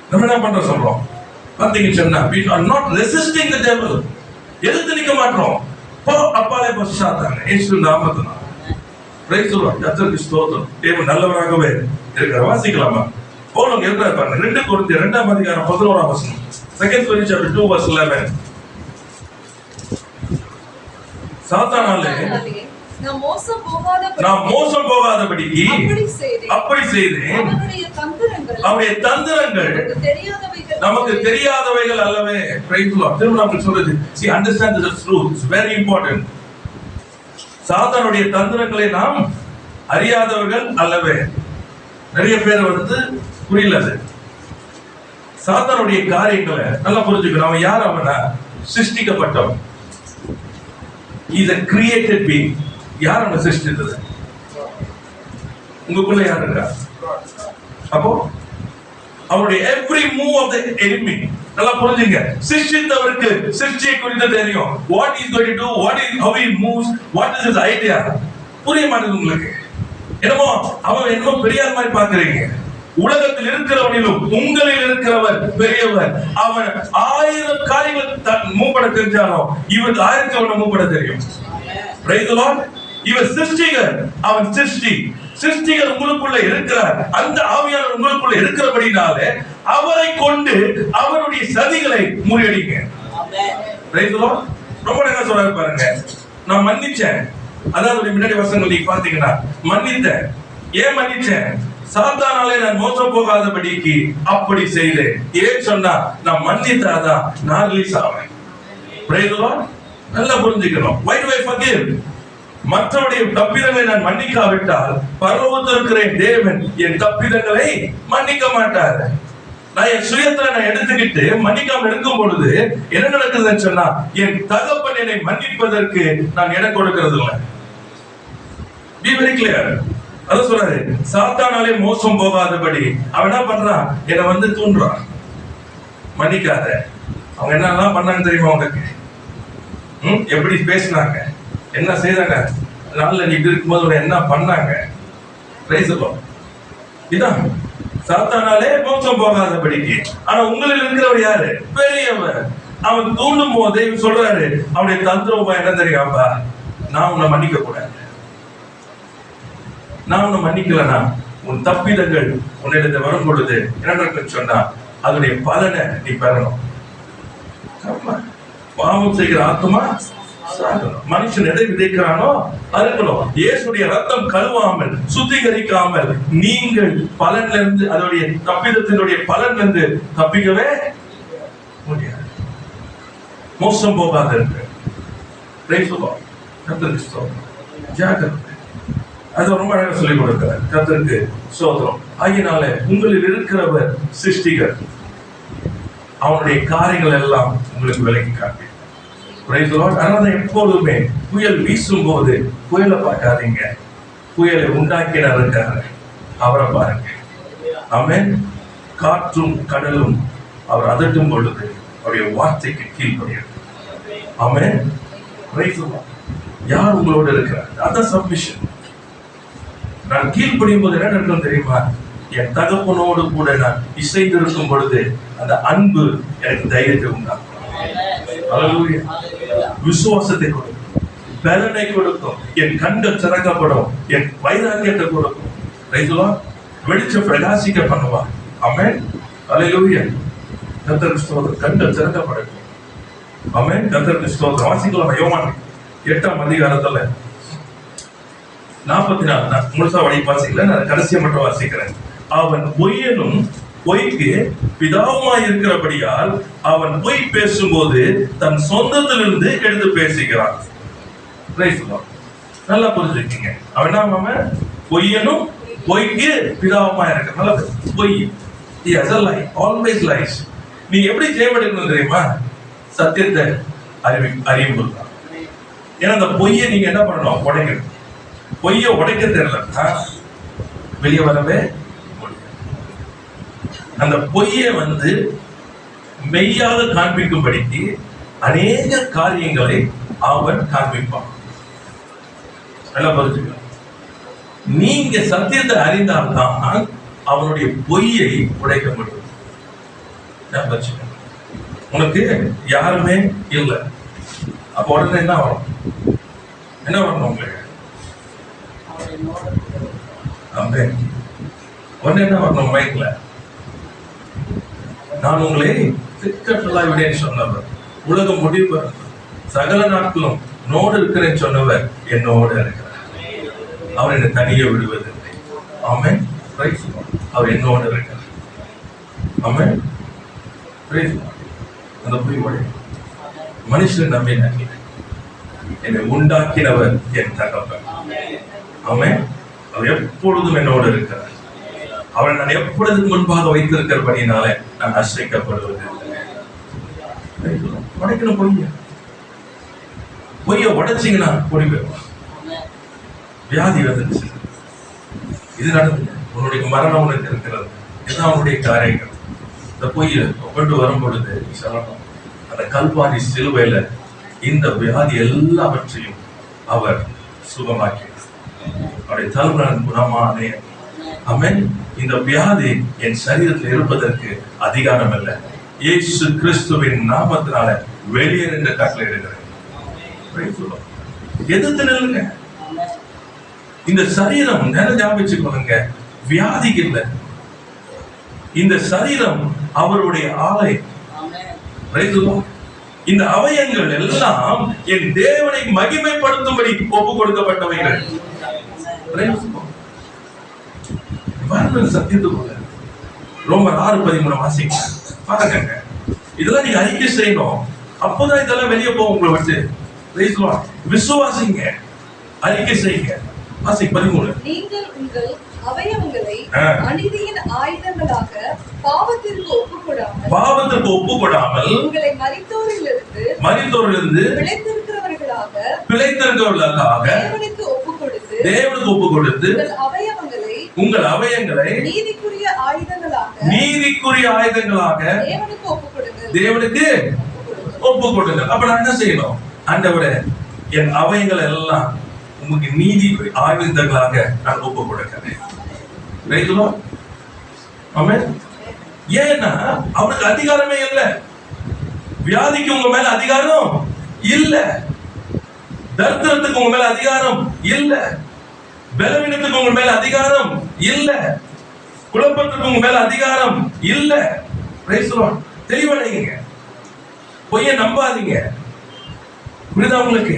நம்ம என்ன பண்ற சொல்றோம் பாத்தீங்கன்னு சொன்னா, we are not resisting the devil. எதிர்த்து நிக்க மாட்டோம். போ அப்பாலே போ சாத்தானே, இயேசு நாமத்தினால. Praise the Lord. கர்த்தருக்கு ஸ்தோத்திரம். தேவன் நல்லவராகவே இருக்கிறார். வாசிக்கலாமா? பவுல் எழுதுறார் பாருங்க, 2 கொரிந்தியர் 2ஆம் அதிகாரம் 11ஆம் வசனம். 2 Corinthians chapter 2 verse 11. தாத்தானாலே நான் மோசம் போகாதபடிக்கு அப்படி செய்தேன். அவருடைய தந்திரங்கள் நமக்கு தெரியாதவைகள் அல்லவே. திரும்ப நமக்கு சொல்றது, see, understand this truth, it's very important. சாத்தானுடைய தந்திரங்களை நாம் அறியாதவர்கள் அல்லவே. நிறைய பேர் புரியல. சாத்தானுடைய காரியங்களை நல்லா புரிஞ்சுக்கணும். அவன் யார்? அவனா சிருஷ்டிக்கப்பட்டவன். He is a created being. யார் அவனை சிருஷ்டித்தது? உங்களுக்குள்ள யார் இருக்கா? அப்போ அவருடைய every move of the enemy நல்லா புரிஞ்சுங்க. சிருஷ்டித்தவருக்கு சிருஷ்டியை குறித்து தெரியும். What he is going to do, how he moves, what is his idea. புரிய மாட்டேங்குது உங்களுக்கு. என்னமோ அவன் என்னமோ பெரியார் மாதிரி பாக்குறீங்க. உலகத்தில் இருக்கிறவனிலும் உங்களில் இருக்கிறவர் பெரியவர். அவன் 1000 காரியங்கள் மூப்பட தெரிஞ்சாலும் இவருக்கு 1000 மூப்பட தெரியும். Praise the Lord. இவர் சிருஷ்டிகர், அவன் சிருஷ்டிகர் உங்களுக்குள்ள இருக்கிறார். அந்த ஆவியானவர் உங்களுக்குள்ள இருக்கிறபடினாலே அவரை கொண்டு அவருடைய சதிகளை முறியடிங்க. Praise the Lord. ரொம்ப என்ன சொல்றாரு பாருங்க, நான் மன்னிச்சேன். அதாவது முன்னாடி வசனங்கள் நீங்க பாத்தீங்கன்னா, மன்னித்தேன். ஏன் மன்னிச்சேன்? சாத்தானாலே நான் மோசம் போகாதபடிக்கு அப்படி செய்தேன். ஏன் சொன்னா, நான் மன்னித்தாதான் நான் ரிலீஸ் ஆவேன். Praise the Lord. நல்லா புரிஞ்சுக்கணும். Why do I forgive? மற்றவருடைய தப்பிதங்களை நான் மன்னிக்காவிட்டால் பரலோகத்தில் இருக்கிற தேவன் என் தப்பிதங்களை மன்னிக்க மாட்டார். நான் என் சுயத்தை நான் எடுத்துக்கிட்டு மன்னிக்காம இருக்கும் பொழுது என்ன நடக்குதுன்னு சொன்னா, என் தகப்பன் என்னை மன்னிப்பதற்கு நான் இடம் கொடுக்கிறது இல்லை. Be very clear. அத சொல்றாரு, சாத்தானாலே மோசம் போகாதபடி அவன் என்ன பண்றான்? என்னை தூண்டுறான். மன்னிக்காத. அவங்க என்னெல்லாம் பண்ணாங்க தெரியுமா உங்களுக்கு? எப்படி பேசினாங்க, என்ன செய்தாங்க, நாள்ல நீ இருக்கும்போது என்ன பண்ணாங்க? Price the Lord. இதான் சாத்தானாலே மோசம் போகாதபடிக்கு. ஆனா உங்களில் இருக்கிறவர் யாரு? பெரியவர். அவன் தூண்டும் போதே சொல்றாரு, அவனுடைய தந்திரமா என்ன தெரியாப்பா, நான் உன்னை மன்னிக்க கூடாது. நான் உன்னை மன்னிக்கலனா உன் தப்பிதங்கள் உன்னிடத்தை வரும் பொழுது என்ன சொன்னா, அதனுடைய பலனை நீ பெறணும். பாவம் செய்கிற ஆத்மா சாகணும். மனுஷன் எதை விதைக்கிறானோ அறுக்கணும். இயேசுடைய ரத்தம் கழுவாமல் சுத்திகரிக்காமல் நீங்கள் பலன்ல இருந்து, அதோடைய தப்பிதத்தினுடைய பலன்ல இருந்து தப்பிக்கவே முடியாது. மோசம் போகாத இருக்கு. அது ரொம்ப அழகா சொல்லிக் கொடுக்கிறார். கர்த்தருக்கு ஸ்தோத்திரம். ஆகினால உங்களில் இருக்கிறவர் சிருஷ்டிகர். அவனுடைய காரியங்கள் எல்லாம் உங்களுக்கு விலகி காட்டு. அதனால எப்பொழுதுமே புயல் வீசும் போது புயலை பார்க்காதீங்க, புயலை உண்டாக்கினார் இருக்காரு, அவரை பாருங்க. ஆமென். காற்றும் கடலும் அவர் அதட்டும் பொழுது அவருடைய வார்த்தைக்கு கீழ்ப்படியும். ஆமென். யார் உங்களோட இருக்கிறார்? அதான் சப்மிஷன். நான் கீழ்ப்படியும் போது என்ன நடக்கும் தெரியுமா? என் தகப்பனோடு கூட நான் இசைந்திருக்கும் பொழுது அந்த அன்பு எனக்கு தைரியத்தை உண்டாகும். அல்லேலூயா. விசுவாசத்தை கொடுக்கும், பலனை கொடுக்கும், என் கண்கள் திறக்கப்படும், என் வைராக்கியத்தை கொடுக்கும். ரைட்டுவா? வெளிச்சம் பிரகாசிக்க பண்ணுவா. ஆமென். அல்லேலூயா. கர்த்தருக்கு ஸ்தோத்திரம். கண்கள் திறக்கப்படும். ஆமென். கர்த்தருக்கு ஸ்தோத்திரம். வாசிக்கலாம். யோவான் 8ஆம் அதிகாரத்துல 44 முழுசா வாசிக்கல, நான் கடைசியை மட்டும் வாசிக்கிறேன். அவன் பொய்யனும் பொய்க்கு பிதாவுமாய் இருக்கிறபடியால் அவன் பொய் பேசும்போது தன் சொந்தத்திலிருந்து எடுத்து பேசுகிறான். நல்லா புரிஞ்சுக்கீங்க. அவன் அவன் பொய்யனும் பொய்க்கு பிதாவுமாய் இருக்க. நல்ல பொய். Always lies. நீ எப்படி ஜெயமெடுக்கணும் தெரியுமா? சத்தியத்தை அறியும் போது. ஏன்னா அந்த பொய்யை நீங்க என்ன பண்ணணும்? உடைக்கணும். பொய்யை உடைக்க தெரியலன்னா வெளியே வரவே முடியும். அந்த பொய்யை மெய்யாக காண்பிக்கும்படிக்கு அநேக காரியங்களை அவன் காண்பிப்பான். நல்லா புரிஞ்சுக்கலாம். நீங்க சத்தியத்தை அறிந்தால்தான் அவனுடைய பொய்யை உடைக்க முடியும். உனக்கு யாருமே இல்லை, அப்ப உடனே என்ன வரும்? என்ன வரணும் உங்களுக்கு? உடனே என்ன வரணும்? மைக்ல நான் உங்களை திக்கற்றலாய் விடேன்னு சொன்னவர், உலகம் முடிவு சகல நாட்களும் நோடு இருக்கிறேன்னு சொன்னவர் என்னோடு இருக்கிறார். அவர் என்னை தனியே விடுவதில்லை. ஆமென். அவர் என்னோடு இருக்கிறார். ஆமென். அந்த புரிவடை மனுஷன் நம்பின என்னை உண்டாக்கினவர் என் தகப்பன். ஆமென். அவர் எப்பொழுதும் என்னோடு இருக்கிறார். அவரை நான் எப்பொழுதும் முன்பாக வைத்திருக்கிறபடினால நான் அசைக்கப்படுவது. உடைக்கணும் பொய்ய. பொய்ய உடைச்சிங்கன்னா பொடி போயிடும். வியாதி வந்துருச்சு, இது நடந்தது, உன்னுடைய மரணம் உனக்கு இருக்கிறது, இதுதான் அவனுடைய காரியங்கள். இந்த பொய்ய கொண்டு வரும் பொழுது சொல்லணும், அந்த கல்வாரி சிலுவையில இந்த வியாதி எல்லாவற்றையும் அவர் சுகமாக்கி அவருடைய தலைவன் குணமானே. ஆமென். இந்த வியாதி என் சரீரத்தில் இருப்பதற்கு அதிகாரம் இல்லை. இயேசு கிறிஸ்துவின் நாமத்தினால வெளியேறு என்று கட்டளையிடுகிறேன். எதிர்த்து நில்லுங்க. இந்த சரீரம் ஞாபகம் வச்சுக்கொள்ளுங்க, வியாதிக்கு இல்லை. இந்த சரீரம் அவருடைய ஆலை. இந்த அவயங்கள் எல்லாம் என் தேவனை மகிமைப்படுத்தும்படி ஒப்பு கொடுக்கப்பட்டவைகள். சத்தியத்துக்குள்ள ரோமர் 6:13 வாசிக்க பாருங்க. இதெல்லாம் நீங்க அறிக்கை செய்யணும். அப்போதான் இதெல்லாம் வெளியே போகும் உங்களை விட்டு. விசுவாசிங்க, அறிக்கை செய்யுங்க. வாசி 13. நீங்கள் உங்கள் அவயவங்களை அநீதியின் ஆயுதங்களாக பாவத்திற்கு ஒப்புக்கொடாமல் உங்களை மரித்தோரிலிருந்து பிழைத்திருக்கிறவர்களாக தேவனுக்கு ஒப்புக்கொடுத்து உங்கள் அவயவங்களை நீதிக்குரிய ஆயுதங்களாக தேவனுக்கு ஒப்புக்கொடுங்க. அப்ப நான் என்ன செய்யணும்? ஆண்டவரே, என் அவயங்கள் எல்லாம் உங்களுக்கு நீதி ஆயுதங்களாக நான் ஒப்பு கொடுக்கிறேன். ஏன்னா அவனுக்கு அதிகாரமே இல்லை. வியாதிக்கு உங்க மேல அதிகாரம் இல்ல, தரித்திரத்துக்கு உங்க மேல அதிகாரம் இல்ல, பலவீனத்துக்கு உங்க மேல அதிகாரம் இல்ல, குழப்பத்துக்கு உங்க மேல அதிகாரம் இல்ல. தெளிவடைங்க, பொய்ய நம்பாதீங்க. புரியுதா உங்களுக்கு?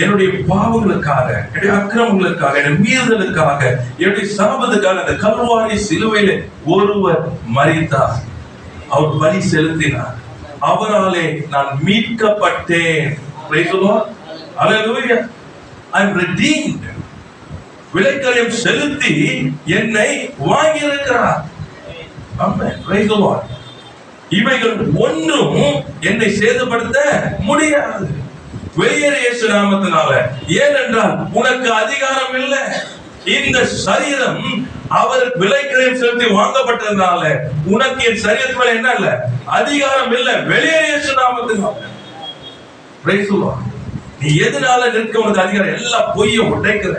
என்னுடைய பாவங்களுக்காக, என்னுடைய அக்கிரமங்களுக்காக, என்னுடைய மீறுதலுக்காக, என்னுடைய சாபத்துக்காக அந்த கல்வாரி சிலுவையில ஒருவர் மரித்தார். அவர் பலி செலுத்தினார். அவராலே நான் மீட்கப்பட்டேன். Hallelujah. I am redeemed. விலைக்கரியம் செலுத்தி என்னை வாங்கி இருக்கிறார். ஆமென். Praise the Lord. இவைகள் ஒன்றும் என்னை சேதப்படுத்த முடியாது. வெளியேறு இயேசு நாமத்தினால. ஏனென்றால் உனக்கு அதிகாரம் இல்லை. இந்த சரீரம் அவர் விலைக்கரியம் செலுத்தி வாங்கப்பட்டதுனால உனக்கு என் சரீரத்து மேல என்ன இல்ல? அதிகாரம் இல்லை. வெளியேறு இயேசு நாமத்தினால. Praise the Lord. நீ எதனால நிற்க உனக்கு அதிகாரம்? எல்லா பொய்யை உடைக்கிற,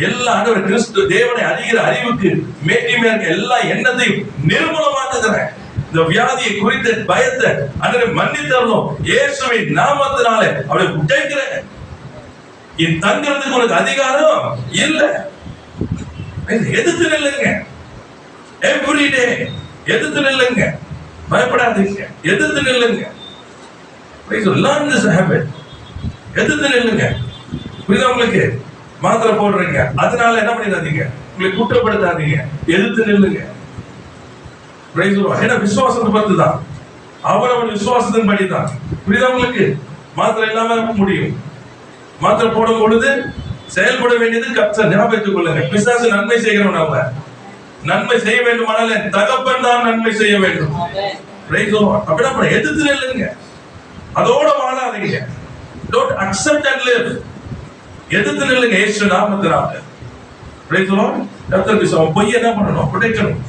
எல்லா ஆண்டவர் கிறிஸ்து தேவனை அறிகிற அறிவுக்கு மேன்மையா இருக்க எல்லா எண்ணத்தையும் நிர்மூலமாக்குகிறேன். இந்த வியாதியை குறித்த பயத்தை அன்றரை மன்னித்தரணும். இயேசுவின் நாமத்தினாலே அவளை உடைக்கிறேன். என் தங்கிறதுக்கு உனக்கு அதிகாரம் இல்ல. எதிர்த்து நில்லுங்க. எவ்ரிடே எதிர்த்து நில்லுங்க. பயப்படாதீங்க. எதிர்த்து நில்லுங்க. learn this habit. எதிர்த்து நில்லுங்க. புரியுதா உங்களுக்கு? மாத்திரை போடுறீங்க, அதனால என்ன பண்ணிடாதீங்க, உங்களை குற்றப்படுத்தாதீங்க. எதிர்த்து நில்லுங்க. ஏன்னா விசுவாசத்தை பத்தி தான், அவன் விசுவாசத்தின் படிதான். புரியுதா உங்களுக்கு? மாத்திரை இல்லாம முடியும். மாத்திரை போடும் பொழுது செயல்பட வேண்டியது கர்த்தர். ஞாபகத்துக் கொள்ளுங்க. பிசாசு நன்மை செய்கிறவன் அல்ல. நன்மை செய்ய வேண்டுமானால் என் தகப்பன் தான் நன்மை செய்ய வேண்டும். அப்படின்னா எதிர்த்து நில்லுங்க. அதோட வாழாதீங்க. Don't accept and live. எதிர்த்து நில்லுங்க. இயேசு நாமத்தினால. Praise the Lord. கர்த்தர் பொய் என்ன பண்ணணும்? புடைக்கணும்.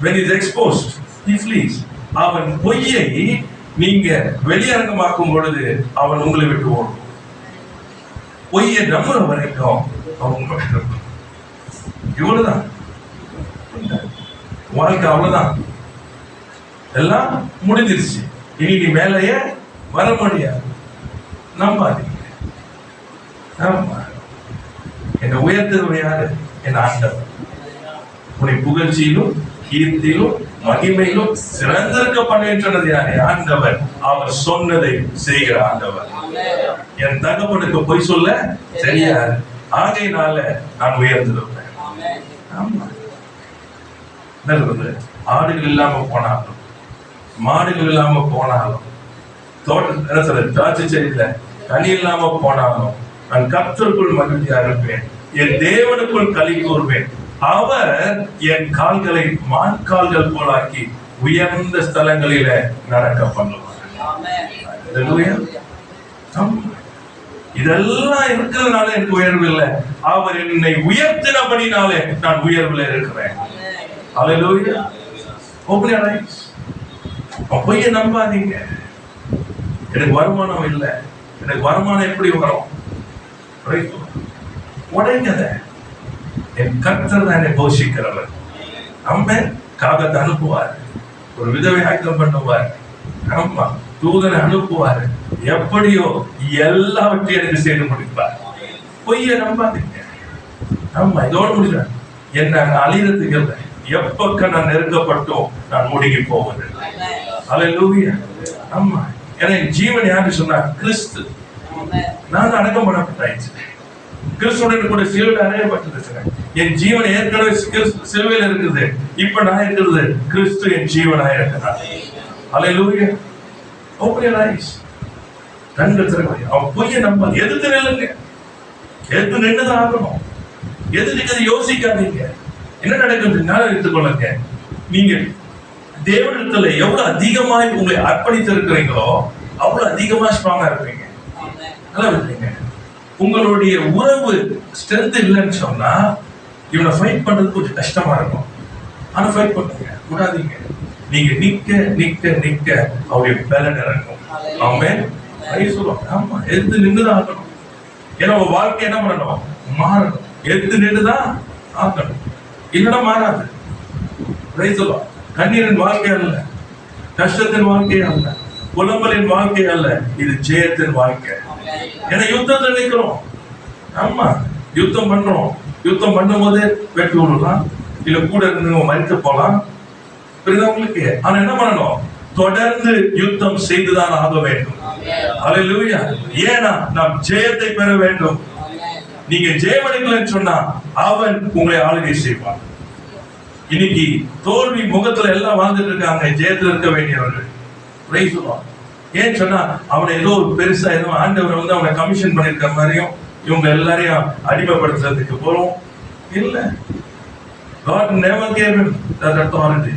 When is exposed, he flees. அவன் பொய்யை நீங்க வெளியரங்கமாக்கும் பொழுது அவன் உங்களை விட்டு ஓடும். பொய்யை நம்புற வரைக்கும் அவன் இவ்வளவுதான் வாழ்க்கை, அவ்வளவுதான். எல்லாம் முடிஞ்சிருச்சு. இனி நீ மேலேயே வர முடியாது. நம்பாதீங்க. என்னை உயர்த்தவர் யாரு? என் ஆண்டவர். உன்னை புகழ்ச்சியிலும் கீர்த்தியிலும் மகிமையிலும் சிறந்திருக்க பண்ணுகின்றது யாரு? ஆண்டவர். அவர் சொன்னதை செய்கிற ஆண்டவர். என் தகப்பனுக்கு பொய் சொல்ல தெரியாது. ஆகையினால நான் உயர்ந்திருப்பேன். ஆடுகள் இல்லாம போனாலும், மாடுகள் இல்லாம போனாலும், திராட்சை செடியில கனி இல்லாம போனாலும் நான் கர்த்தருக்குள் மகிழ்ச்சியா இருப்பேன். என் தேவனுக்குள் களி கூறுவேன். அவர் என் கால்களை மான்கால்கள் போலாக்கி உயர்ந்த ஸ்தலங்களில நடக்க பண்ணுவார். இதெல்லாம் இருக்கிறதுனால எனக்கு உயர்வு இல்லை. அவர் என்னை உயர்த்தினபடினாலே நான் உயர்வுல இருக்கிறேன். ஹல்லேலூயா. Open your eyes. பொய்யை நம்பாதீங்க. எனக்கு வருமானம் இல்லை, எனக்கு வருமானம் எப்படி வரும்? உடைங்கத. என் கர்த்தர் தான் என்னை போஷிக்கிறவர். அம்மன் காகத்தை அனுப்புவார், ஒரு விதவை ஆயத்தம் பண்ணுவார், ஆமா தூதனை அனுப்புவார். எப்படியோ எல்லாவற்றையும் எனக்கு செய்து முடிப்பார். பொய்யை நம்பாதீங்க. ஆமா இதோட முடியல. என்ன அழியறதுக்கு இல்லை. எப்பக்க நான் நெருக்கப்பட்டோம் நான் முடுங்கி போவது. ஹல்லேலூயா. ஆமா ஏன்னா என் ஜீவன் யாரு சொன்னா? கிறிஸ்து. நான் அடக்கம் பண்ணப்பட்டாச்சு. கிறிஸ்துடன் கூட சிலுவையில் அறையப்பட்டிருக்கிறேன். என் ஜீவன் ஏற்கனவே சிலுவையில் இருக்குது. இப்ப நான் இருக்கிறது கிறிஸ்து என் ஜீவனாக இருக்கிறார். ஹல்லேலூயா. Open your eyes. கண்கள் திறக்க. அவன் பொய்யை நம்ப. எதிர்த்து நில்லுங்க. எதிர்த்து நின்றுதான் ஆகணும். எதிர்த்து யோசிக்காதீங்க. என்ன நடக்குது எடுத்துக்கொள்ளுங்க. நீங்க தேவனிடத்துல எவ்வளவு அதிகமாய் உங்களை அர்ப்பணித்து இருக்கிறீங்களோ அவ்வளவு அதிகமா ஸ்ட்ராங்கா இருப்பீங்க. நல்லா இருப்பீங்க. உங்களுடைய உறவு ஸ்ட்ரென்த் இல்லைன்னு சொன்னா இவனை ஃபைட் பண்றது கொஞ்சம் கஷ்டமா இருக்கும். ஆனா ஃபைட் பண்ணுங்க, விடாதீங்க. நீங்க நிக்க நிக்க நிக்க அவருடைய பலன் இறங்கும். ஆமென். ஆமா எடுத்து நின்றுதான் ஆகணும். ஏன்னா உங்க வாழ்க்கை என்ன பண்ணணும்? மாறணும். எடுத்து நின்றுதான் ஆகணும். இல்லைன்னா மாறாது. கண்ணீரின் வாழ்க்கை அல்ல, கஷ்டத்தின் வாழ்க்கை அல்ல, புலம்பலின் வாழ்க்கை அல்ல, இது ஜெயத்தின் வாழ்க்கை. ஏன்னா யுத்தத்தை நினைக்கிறோம். ஆமா யுத்தம் பண்றோம். யுத்தம் பண்ணும் போது வெற்றி விடலாம், இல்ல கூட இருந்து மறித்து போலாம். உங்களுக்கு ஆனா என்ன பண்ணணும்? தொடர்ந்து யுத்தம் செய்துதான் ஆக வேண்டும். ஹல்லேலூயா. ஏன்னா நாம் ஜெயத்தை பெற வேண்டும். நீங்க ஜெயமடைக்கலன்னு சொன்னா அவன் உங்களை ஆளுகை செய்வான். இன்னைக்கு தோல்வி முகத்துல எல்லாம் வாழ்ந்துட்டு இருக்காங்க. ஜெயத்துல இருக்க வேண்டியவர்கள். ஏன் சொன்னா அவனை ஏதோ ஒரு பெருசா ஏதோ ஆண்டவர் வந்து அவனை கமிஷன் பண்ணிருக்க மாதிரியும் இவங்க எல்லாரையும் அடிமைப்படுத்துறதுக்கு போறோம் இல்ல. God never gave him that authority.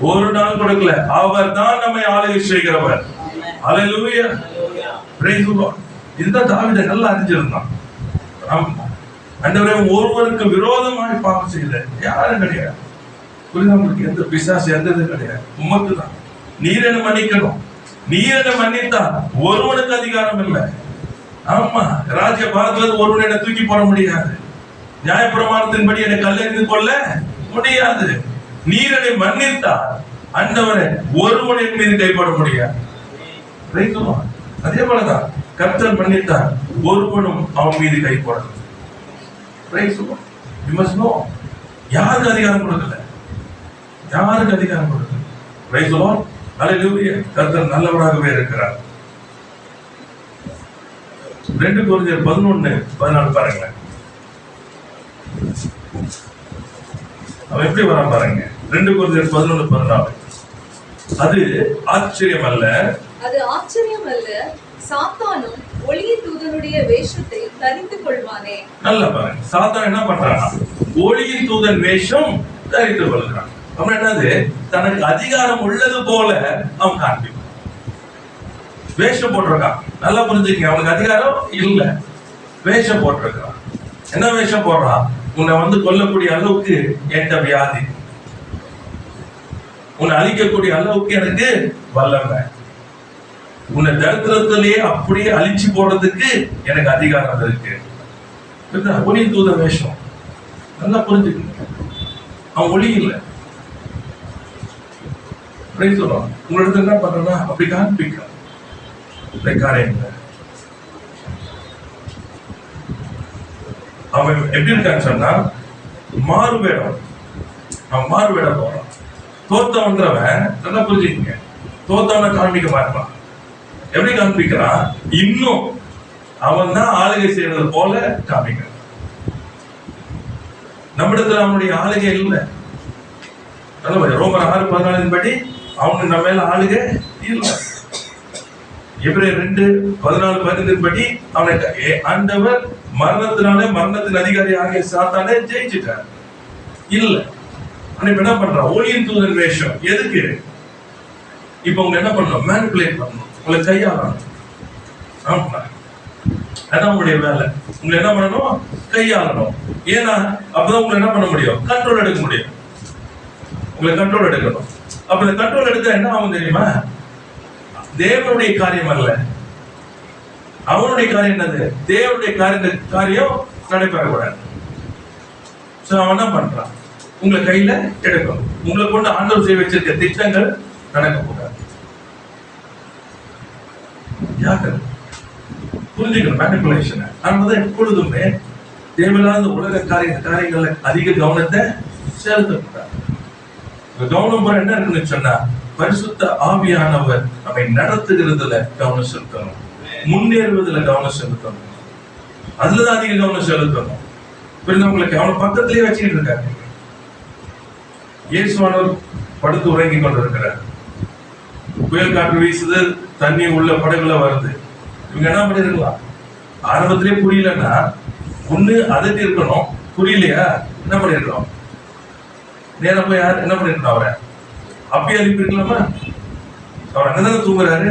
ஒரு நாள் கொடுக்கல. அவர் தான் நம்மை ஆளுகை செய்கிறவர். ஹல்லேலூயா. praise the Lord. இந்த தாவீது நல்லா அறிஞ்சிருந்தான். ஆண்டவரே ஒருவருக்கு விரோதமாய் பாவம் செய்யல யாரும் கிடையாது. புரியுதா உங்களுக்கு? எந்த பிசாசு எந்த இது கிடையாது. உமக்கு தான். நீர் என்ன மன்னிக்கணும். நீர் என்னை மன்னித்தால் ஒருவனுக்கு அதிகாரம் இல்லை. ஆமா, ராஜ்ய பாரத்துல ஒருவன் என்னை தூக்கி போட முடியாது. நியாயப்பிரமாணத்தின்படி என்னை கல்லெறிந்து கொள்ள முடியாது. நீர் என்னை மன்னித்தால் ஆண்டவரே ஒருவன் என் மீது கைப்பட முடியாது. அதே போலதான் கர்த்தர் மன்னித்தார், ஒருவனும் அவன் மீது கைப்படணும். யாருக்கு அதிகாரம் கொடுக்கல, யாருக்கு அதிகாரம் கொடுக்கல. கர்த்தர் நல்லவராகவே இருக்கிறார். 2 கொரிந்தியர் 11:14 பாருங்க. அவன் எப்படி வரான் பாருங்க. 2 கொரிந்தியர் 11:14. அது ஆச்சரியம் அல்ல, அது ஆச்சரியம் அல்ல, சாத்தானும் ஒளியின் தூதனுடைய வேஷத்தை தரித்து கொள்வானே. நல்லா பாருங்க, சாத்தான் என்ன பண்றான்? ஒளியின் தூதன் வேஷம் தரித்து கொள்கிறான். அவன் என்னது, தனக்கு அதிகாரம் உள்ளது போல அவன் காண்பிப்பான். வேஷம் போட்டிருக்கான். நல்லா புரிஞ்சுக்க, அவனுக்கு அதிகாரம் இல்ல, வேஷம் போட்டிருக்கான். என்ன வேஷம் போடுறான்? உன்னை கொல்லக்கூடிய அளவுக்கு என்கிட்ட வியாதி, உன்னை அழிக்கக்கூடிய அளவுக்கு எனக்கு வல்லமை, உன்னை தரித்திரத்திலேயே அப்படியே அழிச்சு போடுறதுக்கு எனக்கு அதிகாரம் இருக்கு. ஒளி தூத வேஷம். நல்லா புரிஞ்சுக்கணும், அவன் ஒளி இல்லை. சொல்லுவான், உங்களிடத்துல என்ன பண்றா அப்படி காண்பிக்கிறான் காரியங்களை. அவன் எப்படி இருக்கான்னு சொன்னா மாறுவேடம். அவன் மாறுவேடம் போறான். தோத்தவன்றவன் நல்லா புரிஞ்சுக்கங்க, தோத்தவனை காண்பிக்க மாட்டான். எப்படி காண்பிக்கிறான்? இன்னும் அவன் தான் ஆளுகை செய்யறது போல காண்பிக்கிறான். நம்மிடத்துல அவனுடைய ஆளுகை இல்லை. ரோமர் 6:14 படி அவனுக்கு நம்ம மேல ஆளுகை இல்லை. எபிரேயர் 2:14-15 படி அவனுக்கு ஆண்டவர் மரணத்தினாலே மரணத்தின் அதிகாரி ஆகிய சாத்தானே ஜெயிச்சுட்டார். இல்ல, அவன் என்ன பண்றான்? ஒளியின் தூதன் வேஷம். எதுக்கு? இப்ப உங்க என்ன பண்ணணும்? மேனிபுலேட் பண்ணணும், உங்களை கையாளணும். ஆமா, அதான் உங்களுடைய வேலை. உங்களை என்ன பண்ணணும்? கையாளணும். ஏன்னா அப்பதான் உங்களை என்ன பண்ண முடியும்? கண்ட்ரோல் எடுக்க முடியும். உங்களை கண்ட்ரோல் எடுக்கணும். அப்ப இந்த கண்ட்ரோல் எடுக்க என்ன ஆகும் தெரியுமா? தேவனுடைய காரியம் அல்ல, அவனுடைய காரியம். என்னது? தேவனுடைய காரியம் நடைபெறக்கூடாது. அவன் என்ன பண்றான்? உங்களை கையில எடுக்கணும். உங்களை கொண்டு ஆண்டவர் செய்ய வச்சிருக்க திட்டங்கள் நடக்கக்கூடாது. புரிஞ்சுக்கணும் மேனிபுலேஷன். அதனாலதான் எப்பொழுதுமே தேவையில்லாத உலக காரியங்கள்ல அதிக கவனத்தை செலுத்தக்கூடாது. கவனம் போற என்ன இருக்குன்னு சொன்னா, பரிசுத்த ஆவியானவர் நம்மை நடத்துகிறதுல கவனம் செலுத்தணும், முன்னேறுவதுல கவனம் செலுத்தணும், அதுலதான் அதிக கவனம் செலுத்தணும். உங்களுக்கு அவனை பக்கத்திலேயே வச்சுக்கிட்டு இருக்காங்க. இயேசுவானவர் படுத்து உறங்கி கொண்டிருக்கிறார். புயல் காற்று வீசுது, தண்ணி உள்ள படகுல வருது. இவங்க என்ன பண்ணிருக்கலாம்? ஆரம்பத்திலே புரியலன்னா ஒண்ணு அதட்டி இருக்கணும். புரியலையா? என்ன பண்ணிருக்கணும்? நேரம் போய் யார் என்ன பண்ணிருக்கணும்? அவரை அப்பயே அனுப்பியிருக்கலாமா? அவர் அங்கதானே தூங்குறாரு.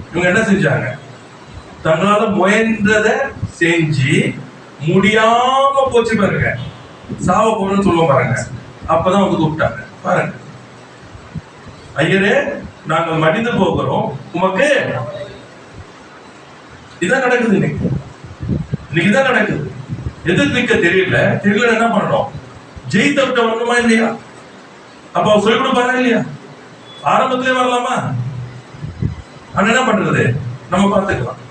இவங்க என்ன செஞ்சாங்க? தங்களால முயன்றத செஞ்சு முடியாம போச்சு பாருங்க, சாவ போறன்னு சொல்லுவோம் பாருங்க. அப்பதான் கூப்பிட்டாங்க பாருங்க, ஐயரே நாங்க மடிந்து போகிறோம், உமக்கு இதான் நடக்குது. இன்னைக்கு இதான் நடக்குது. எதிர்க்க தெரியல என்ன பண்ணணும்? ஜெயித்த விட்ட வரணுமா இல்லையா? அப்ப அவர் சொல்லிக் கொடுப்பாரா இல்லையா? ஆரம்பத்திலே வரலாமா? ஆனா என்ன பண்றது? நம்ம பார்த்துக்கலாம்.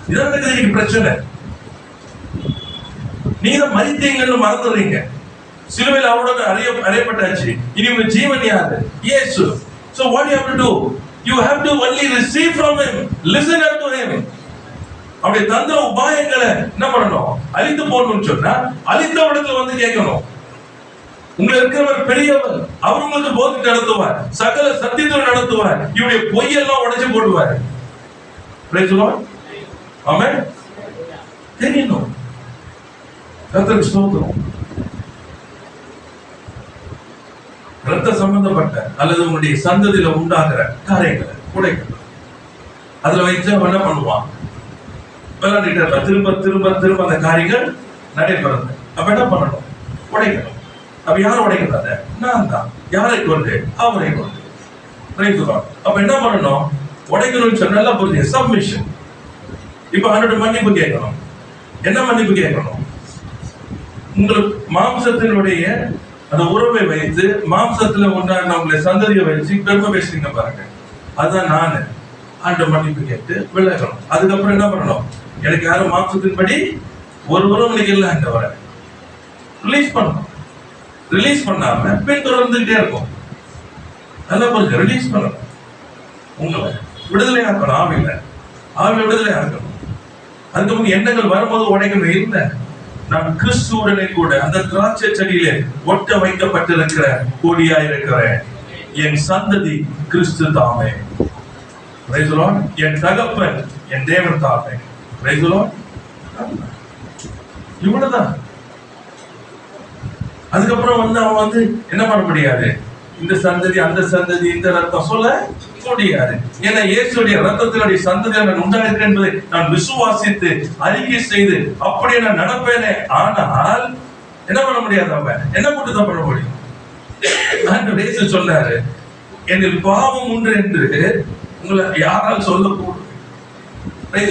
இதான் நடக்குது பிரச்சனை. நீங்க மரித்தீங்கன்னு மறந்துடுறீங்க. சிலுவையில் அவரோட அறையப்பட்டாச்சு. இனி உங்க ஜீவன் யாரு? இயேசு. So what you have to do? You have to only receive from him, listen unto him. அவருடைய தந்திர உபாயங்களை என்ன பண்ணணும்? அழித்து போடணும்னு சொன்னா அழித்த இடத்துல கேட்கணும். உங்களை இருக்கிறவர் பெரியவர், அவர் உங்களுக்கு போதித்து நடத்துவார், சகல சத்தியத்தோடு நடத்துவார், இவருடைய பொய்யெல்லாம் உடைச்சு போடுவார். ஆமென். தெரியணும். கர்த்தருக்கு ஸ்தோத்திரம். ரத்த சம்பந்தப்பட்ட அல்லது உங்களுடைய சந்ததியில உண்டாகிற காரியங்களை உடைக்கணும். அதுல வைத்து என்ன பண்ணுவான்? விளையாடிட்டு திரும்ப திரும்ப திரும்ப அந்த காரியங்கள் நடைபெறது. அப்ப என்ன பண்ணணும்? உடைக்கணும். அப்ப யார் உடைக்கிறாத? நான் தான். யாரை கொண்டு? அவரை கொண்டு. அப்ப என்ன பண்ணணும்? உடைக்கணும்னு சொன்னா நல்லா புரிஞ்சு, சப்மிஷன். இப்ப 100 மன்னிப்பு கேட்கணும். என்ன மன்னிப்பு கேட்கணும்? உங்களுக்கு மாம்சத்தினுடைய அந்த உறவை வைத்து, மாம்சத்துல உண்டான உங்களை சந்ததியை வச்சு பெருமை பேசுறீங்க பாருங்க, அதுதான் நானு. 100 மன்னிப்பு கேட்டு விலகணும். அதுக்கப்புறம் என்ன பண்ணணும்? எனக்கு யாரும் மாம்சத்தின்படி ஒரு உறவு இல்லைன்றவரை ரிலீஸ் பண்ணணும். ரிலீஸ் பண்ணாம பின்தொடர்ந்துகிட்டே இருக்கும். நல்லா புரிஞ்சு, ரிலீஸ் பண்ணணும். உங்களை விடுதலையா இருக்கணும். ஆவியில விடுதலையா இருக்கணும். அதுக்கு எண்ணங்கள் வரும்போது உடைக்கணும். இல்லை, நான் கிறிஸ்துவுடனே கூட அந்த திராட்சை செடியிலே ஒட்ட வைக்கப்பட்டிருக்கிற கொடியா இருக்கிறேன். என் சந்ததி கிறிஸ்து தாமே. என் தகப்பன் என் தேவன் தாமே. இவ்வளவுதான். அதுக்கப்புறம் அவன் என்ன பண்ண முடியாது? இந்த சந்ததி அந்த சந்ததி இந்த ரத்தம் சொல்ல முடியாது. ஏன்னா இயேசுடைய ரத்தத்தினுடைய சந்ததி நான் உண்டாயிருக்கேன் என்பதை நான் விசுவாசித்து அறிக்கை செய்து அப்படியே நான் நடப்பேனே. ஆனால் என்ன பண்ண முடியாது? அவன் என்ன போட்டு தான் பண்ண முடியும்? இயேசு சொன்னாரு, என்னில் பாவம் உண்டு என்று உங்களை யாரால் சொல்லக்கூடும்.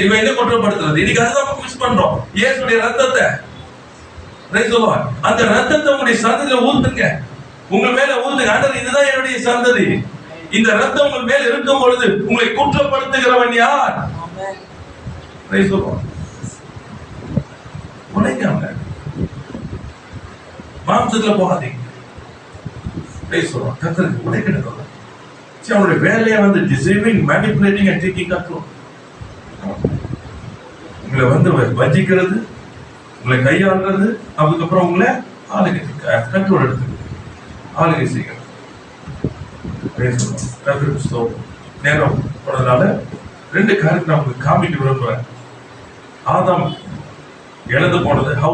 இவன் என்ன குற்றப்படுத்துறது? இன்னைக்கு அதுதான் மிஸ் பண்றோம். இயேசுடைய ரத்தத்தை, அந்த ரத்தத்தை உங்களுடைய சந்ததியில ஊத்துங்க, உங்க மேல ஊத்துங்க. ஆண்டவர், இதுதான் என்னுடைய சந்ததி. இந்த ரத்தம் உங்கள் மேல இருக்கும் பொழுது உங்களை குற்றப்படுத்துகிறவன் யார்? உடைக்காம மாம்சத்துல போகாதீங்க. உடைக்கிறது அவனுடைய வேலையை டிசைவிங், மேனிபுலேட்டிங் அண்ட் டேக்கிங் கண்ட்ரோல். உங்களை வஞ்சிக்கிறது, உங்களை கையாளுறது, அதுக்கப்புறம் உங்களை ஆளுகை கண்ட்ரோல் எடுத்து ஆளுகை செய்கிறது. நேரம் போனதுனால 2 காரியத்தை நான் உங்களுக்கு காமிக்க விரும்புறேன். ஆதாம் இழந்து போனது, how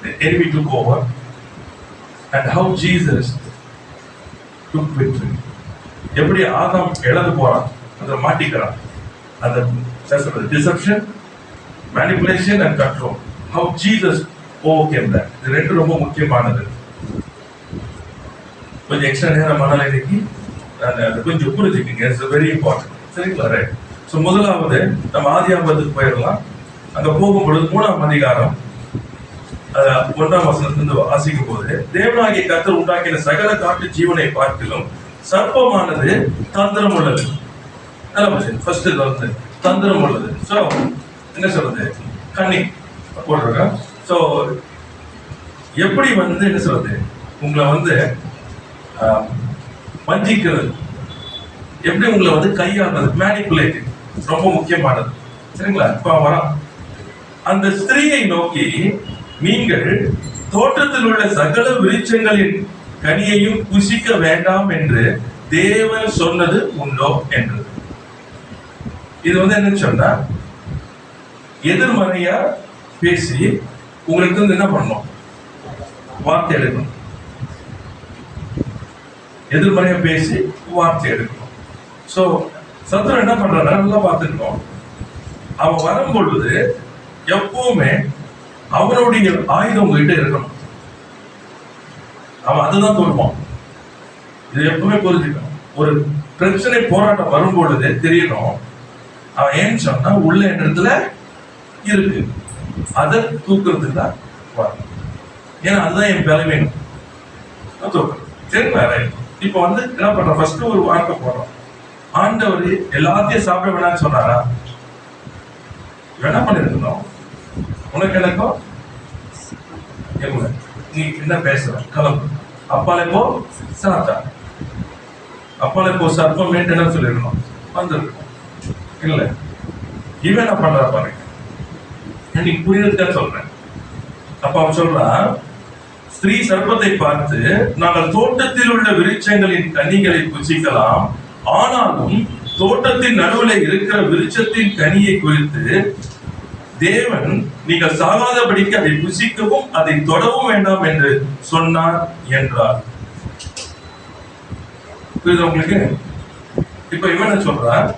the enemy took over and how Jesus took victory. எப்படி ஆதாம் இழந்து போறான், அதை மாட்டிக்கிறான். அந்த deception, manipulation and control, how Jesus overcame that. இது 2 ரொம்ப முக்கியமானது. கொஞ்சம் எக்ஸ்ட்ரா நேரம் மணல் இன்னைக்கு கொஞ்சம் புரிஞ்சுக்கிங்க. It's very important. சரிங்களா? ரைட். ஸோ முதலாவது நம்ம ஆதியாகமத்துக்கு போயிடலாம். அங்க போகும்பொழுது 3ஆம் அதிகாரம் 1ஆம் வசனத்திலிருந்து வாசிக்கும் போது, தேவனாகிய கர்த்தர் உண்டாக்கின சகல காட்டு ஜீவனை பார்க்கிலும் சர்ப்பமானது தந்திரம் உள்ளது. ஃபர்ஸ்ட் தந்திரம் உள்ளது. ஸோ என்ன சொல்றது? கன்னி போடுறாங்க. ஸோ எப்படி என்ன சொல்றது? உங்களை வஞ்சிக்கிறது, எப்படி உங்களை கையாளுறது, மேனிபுலேட்டிங், ரொம்ப முக்கியமானது. சரிங்களா? இப்ப வரான். அந்த ஸ்திரீயை நோக்கி, நீங்கள் தோட்டத்தில் உள்ள சகல விருட்சங்களின் கனியையும் புசிக்க வேண்டாம் என்று தேவன் சொன்னது உண்டோ என்று. இது என்னன்னு சொன்னா, எதிர்மறையா பேசி உங்களுக்கு என்ன பண்ணணும்? வார்த்தை எடுக்கணும். எதிர்மறையா பேசி வார்த்தை எடுக்கணும். சோ சத்துரு என்ன பண்றாங்க? நல்லா பார்த்துக்கணும். அவன் வரும் பொழுது எப்பவுமே அவனுடைய ஆயுதம் உங்ககிட்ட இருக்கணும். அவன் அதுதான் சொல்லுவான். இது எப்பவுமே புரிஞ்சுக்கணும். ஒரு பிரச்சனை, போராட்டம் வரும் பொழுது தெரியணும் அவன் ஏன்னு சொன்னா உள்ள இடத்துல இருக்கு, அதை தூக்குறதுக்கு தான் வரணும். ஏன்னா அதுதான் என் வேலை வேணும். சரிங்களா? இப்ப என்ன பண்ற? ஃபர்ஸ்ட் ஒரு வார்த்தை போடுறோம். ஆண்டவர் எல்லாத்தையும் சாப்பிட வேணாம்னு சொன்னாரா? என்ன பண்ணிருக்கணும்? உனக்கு எனக்கும் நீ என்ன பேசுற? கிளம்பு. அப்பாலே போ சாத்தா, அப்பாலே போ சர்ப்பம் மெயின்டெனன்ஸ் சொல்லிருக்கணும். வந்துருக்கணும். இல்ல இவன் என்ன பண்றா பாருங்க. எனக்கு புரியுறதுக்காக சொல்றேன். அப்ப அவன் சொல்றான், ஸ்திரீ சர்ப்பத்தை பார்த்து, நாங்கள் தோட்டத்தில் உள்ள விருட்சங்களின் கனிகளை புசிக்கலாம், ஆனாலும் தோட்டத்தின் நடுவில் இருக்கிற விருட்சத்தின் கனியை குறித்து தேவன் நீங்கள் சாகாதபடிக்கு அதை புசிக்கவும் அதை தொடவும் வேண்டாம் என்று சொன்னார் என்றார். உங்களுக்கு இப்ப இவன் சொல்றார்,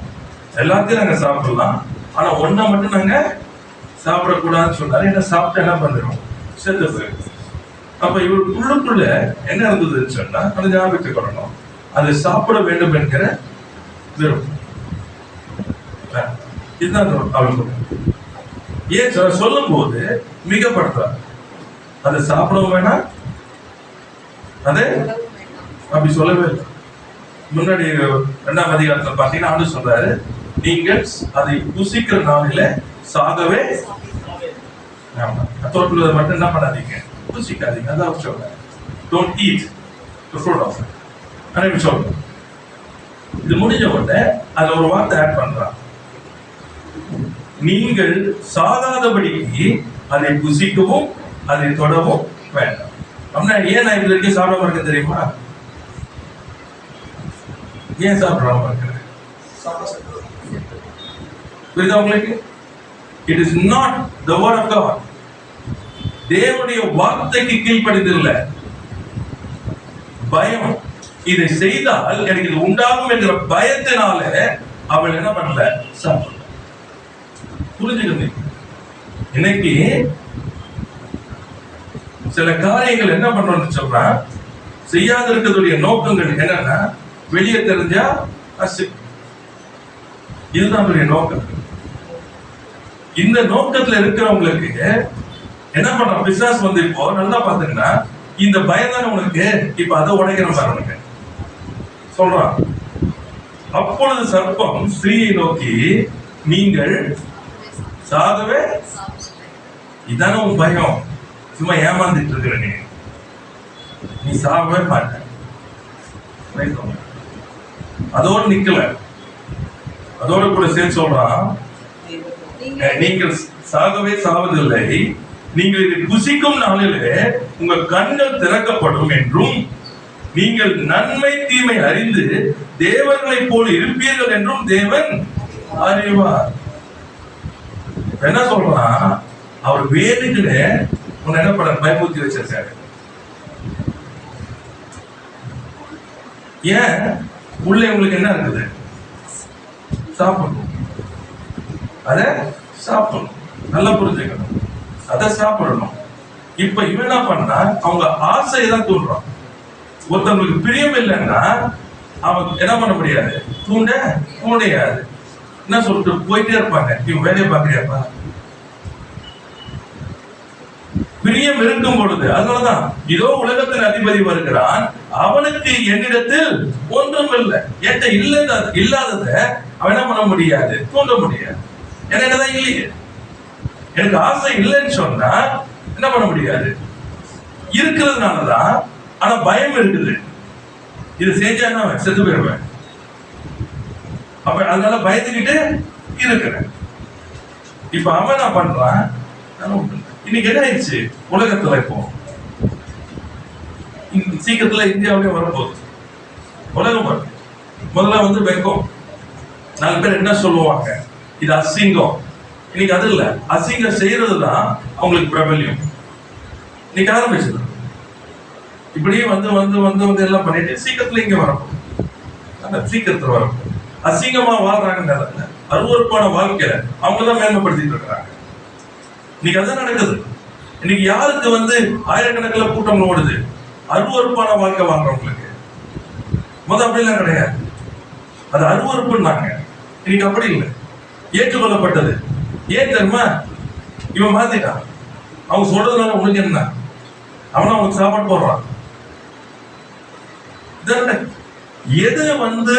எல்லாத்தையும் நாங்க சாப்பிடலாம், ஆனா ஒன்ன மட்டும் நாங்க சாப்பிடக்கூடாதுன்னு சொன்னாரு. என்ன சாப்பிட்டு என்ன பண்ணிடும்? செத்து போயிடும். அப்ப இவர் உள்ளுக்குள்ள என்ன இருந்ததுன்னு சொன்னா அதை ஞாபகத்துக்கு வரணும், அதை சாப்பிட வேண்டும் என்கிற விருப்பம். இதுதான் அவளுக்கு ஏன் சொல்லும் போது மிகப்படுத்துறார், அதை சாப்பிடவும் வேணாம், அதை அப்படி சொல்லவே இல்லை. முன்னாடி 2ஆம் அதிகாரத்துல பாத்தீங்கன்னா ஆண்டு சொல்றாரு, நீங்கள் அதை புசிக்கிற நாளில சாகவே தோற்றுள்ளதை மட்டும் என்ன பண்ணாதீங்க, புசிக்காதீங்க. அதான் சொல்றேன், don't eat the fruit of it. அன்னைக்கு சொல்றேன். இது முடிஞ்ச உடனே அதுல ஒரு வார்த்தை ஆட் பண்றான், நீங்கள் சாகாதபடிக்கு அதை புசிக்கவும் அதை தொடவும் வேண்டாம். அப்படின்னா ஏன் நான் இது வரைக்கும் சாப்பிடாம இருக்க தெரியுமா? ஏன் சாப்பிடாம இருக்கிறேன் புரியுதா உங்களுக்கு? It is not the word of God. தேவனுடைய வார்த்தைக்கு கீழ்ப்படிதில்லை, பயம். இதை செய்தால் எனக்கு இது உண்டாகும் என்கிற பயத்தினால அவள் என்ன பண்ணல, சாப்பிடல. புரிஞ்சுக்கணும். இன்னைக்கு சில காரியங்கள் என்ன பண்றோம்னு சொல்றா, செய்யாத இருக்கிறதுடைய நோக்கங்கள் என்னன்னா, வெளியே தெரிஞ்சா இதுதான் நோக்கம். இந்த நோக்கத்துல இருக்கிறவங்களுக்கு என்ன பண்ற பிசாசு வந்து இப்போ நல்லா பாத்தீங்கன்னா, இந்த பயம் தானே உனக்கு, இப்ப அதை உடைக்கிற மாதிரி சொல்றான். அப்பொழுது சர்ப்பம் ஸ்திரீயை நோக்கி, நீங்கள் சாகவே, இதான உன் பயம், சும்மா ஏமாந்துட்டு இருக்கிற நீ சாகவே மாட்ட. அதோடு நிக்கல, அதோட கூட சேர்த்து சொல்றான், நீங்கள் சாகவே சாவதில்லை, நீங்கள் இதை புசிக்கும் நாளிலே உங்கள் கண்கள் திறக்கப்படும் என்றும் நீங்கள் நன்மை தீமை அறிந்து தேவர்களைப் போல் இருப்பீர்கள் என்றும் தேவன் அறிவார். என்ன சொல்றான், அவர் வேணுகிற உன்னை என்ன பண்ண பயமுறுத்தி வச்சிருக்காரு. ஏன் உள்ள உங்களுக்கு என்ன இருக்குது, சாப்பிடணும், அத சாப்பிடணும், நல்லா புரிஞ்சுக்கணும், அதை சாப்பிடணும். இப்ப இவன் என்ன பண்ணா, அவங்க ஆசையை தான் தூண்டுறான். ஒருத்தவங்களுக்கு பிரியம் இல்லைன்னா அவன் என்ன பண்ண முடியாது, தூண்ட முடியாது. என்ன சொல்லிட்டு போயிட்டே இருப்பாங்க, இவன் வேலையை பாக்குறியாப்பா. பிரியம் இருக்கும் பொழுது, அதனாலதான் இதோ உலகத்தின் அதிபதி வருகிறான், அவனுக்கு என்னிடத்தில் ஒன்றும் இல்லை, என்கிட்ட இல்லாதத அவன் என்ன பண்ண முடியாது, தூண்ட முடியாது. என்னதான் இல்லையே, எனக்கு ஆசை இல்லைன்னு சொன்னா என்ன பண்ண முடியாது, இருக்கிறதுனாலதான். ஆனா பயம் இருக்குது, இது செஞ்சா நான் செத்து போயிடுவேன், அப்ப அதனால பயத்துக்கிட்டு இருக்கிறேன். இப்ப அவன் என்ன பண்றான், இன்னைக்கு என்ன ஆயிடுச்சு உலகத்துல, இப்போ சீக்கிரத்துல இந்தியாவிலே வரப்போகுது உலகம் வருது. முதல்ல வந்து வெக்கம், 4 பேர் என்ன சொல்லுவாங்க, இது அசிங்கம். இன்னைக்கு அது இல்ல, அசிங்கம் செய்யறதுதான் அவங்களுக்கு பிரபல்யம். இன்னைக்கு ஆரம்பிச்சது இப்படியே வந்து வந்து வந்து வந்து எல்லாம் பண்ணிட்டு சீக்கிரத்துல இங்க வரப்போம், சீக்கிரத்துல வரப்போம். அசிங்கமா வாழ்றாங்க, அருவருப்பான வாழ்க்கையில அவங்கதான் மேன்மைப்படுத்திட்டு இருக்கிறாங்க. இன்னைக்கு அதான் நடக்குது. இன்னைக்கு யாருக்கு வந்து ஆயிரக்கணக்கில் கூட்டம் ஓடுது, அருவருப்பான வாழ்க்கை வாழ்றவங்களுக்கு. முதல் அப்படிலாம் கிடையாது, அது அருவருப்புன்னாங்க. இன்னைக்கு அப்படி இல்லை, ஏற்றுக்கொள்ளப்பட்டது. ஏன் தெரியுமா, இவன் மாத்திட்டான். அவங்க சொல்றதுனால உனக்கு என்ன, அவன் அவனுக்கு சாப்பாடு போடுறான். எது வந்து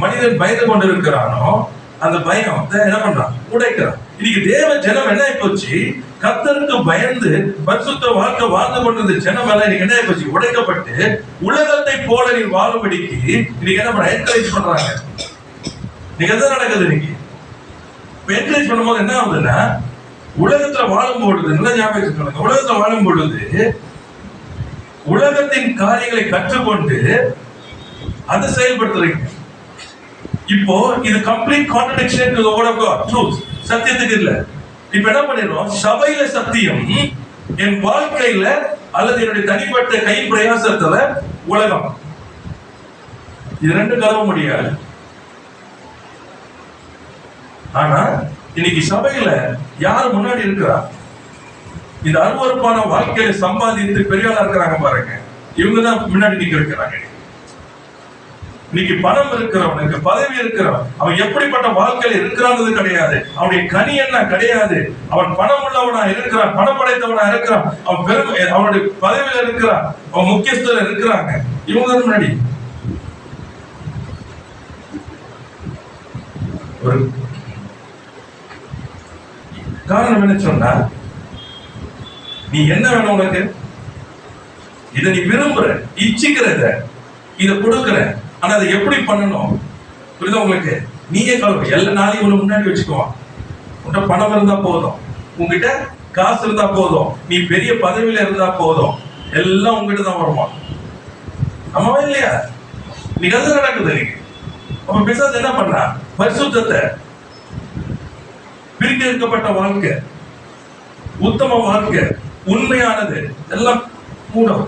மனிதன் பயந்து கொண்டு இருக்கிறானோ அந்த பயம் என்ன பண்றான், உடைக்கிறான். இன்னைக்கு தேவ ஜனம் என்ன போச்சு, கர்த்தருக்கு பயந்து பரிசுத்த வாழ்க்கை வாழ்ந்து கொண்டிருந்த ஜனம் எல்லாம் இன்னைக்கு என்ன போச்சு, உடைக்கப்பட்டு உலகத்தை போல நீ வாழும்படிக்கு இன்னைக்கு என்ன பண்ண என்கரேஜ் பண்றாங்க. இன்னைக்கு எதாவது நடக்குது. இன்னைக்கு என்கரேஜ் பண்ணும்போது என்ன ஆகுதுன்னா, உலகத்துல வாழும் பொழுது, நல்லா ஞாபகம் சொல்லுங்க, உலகத்துல வாழும் பொழுது உலகத்தின் காரியங்களை கற்றுக்கொண்டு அதை செயல்படுத்துறீங்க. இப்போ இது complete contradiction to the word of God, truth. சத்தியத்துக்கு இல்ல. இப்போ என்ன பண்ணிரோம், சபையில சத்தியம், என் வாழ்க்கையில அல்லது என்னுடைய தனிப்பட்ட கை பிரயாசத்துல உலகம், இது ரெண்டு கலவ முடியாது. ஆனா இன்னைக்கு சபையில யாரு முன்னாடி இருக்கிறா, இந்த அருவருப்பான வாழ்க்கையில சம்பாதித்து பெரியவளா இருக்கிறாங்க பாருங்க, இவங்கதான் முன்னாடி நிக்க வைக்கிறாங்க. இன்னைக்கு பணம் இருக்கிறவனுக்கு, பதவி இருக்கிறவன், அவன் எப்படிப்பட்ட வாழ்க்கையில இருக்கிறான்றது கிடையாது, அவனுடைய கனி என்ன கிடையாது. அவன் பணம் உள்ளவனா இருக்கிறான், பணம் படைத்தவனா இருக்கிறான், அவன் பெரும் அவனுடைய பதவியில இருக்கிறான், அவன் முக்கியஸ்தர் இருக்கிறாங்க. இவங்க தான் முன்னாடி. ஒரு காரணம் என்ன சொன்னா, நீ என்ன வேணும் உனக்கு, இதை நீ விரும்புற, இச்சிக்கிறத, இதை கொடுக்குற, ஆனா அதை எப்படி பண்ணணும் புரியுதா உங்களுக்கு? நீயே கலவு எல்லா நாளையும் உங்களை முன்னாடி வச்சுக்குவான். உன்கிட்ட பணம் இருந்தா போதும், உங்ககிட்ட காசு இருந்தா போதும், நீ பெரிய பதவியில இருந்தா போதும், எல்லாம் உங்ககிட்ட தான் வருவான். ஆமாவா இல்லையா? நீ அது நடக்குது. அப்ப பிசாசு என்ன பண்ணா, பரிசுத்தத்தை, பிரிக்கப்பட்ட வாழ்க்கை, உத்தம வாழ்க்கை, உண்மையானது எல்லாம் மூடம்.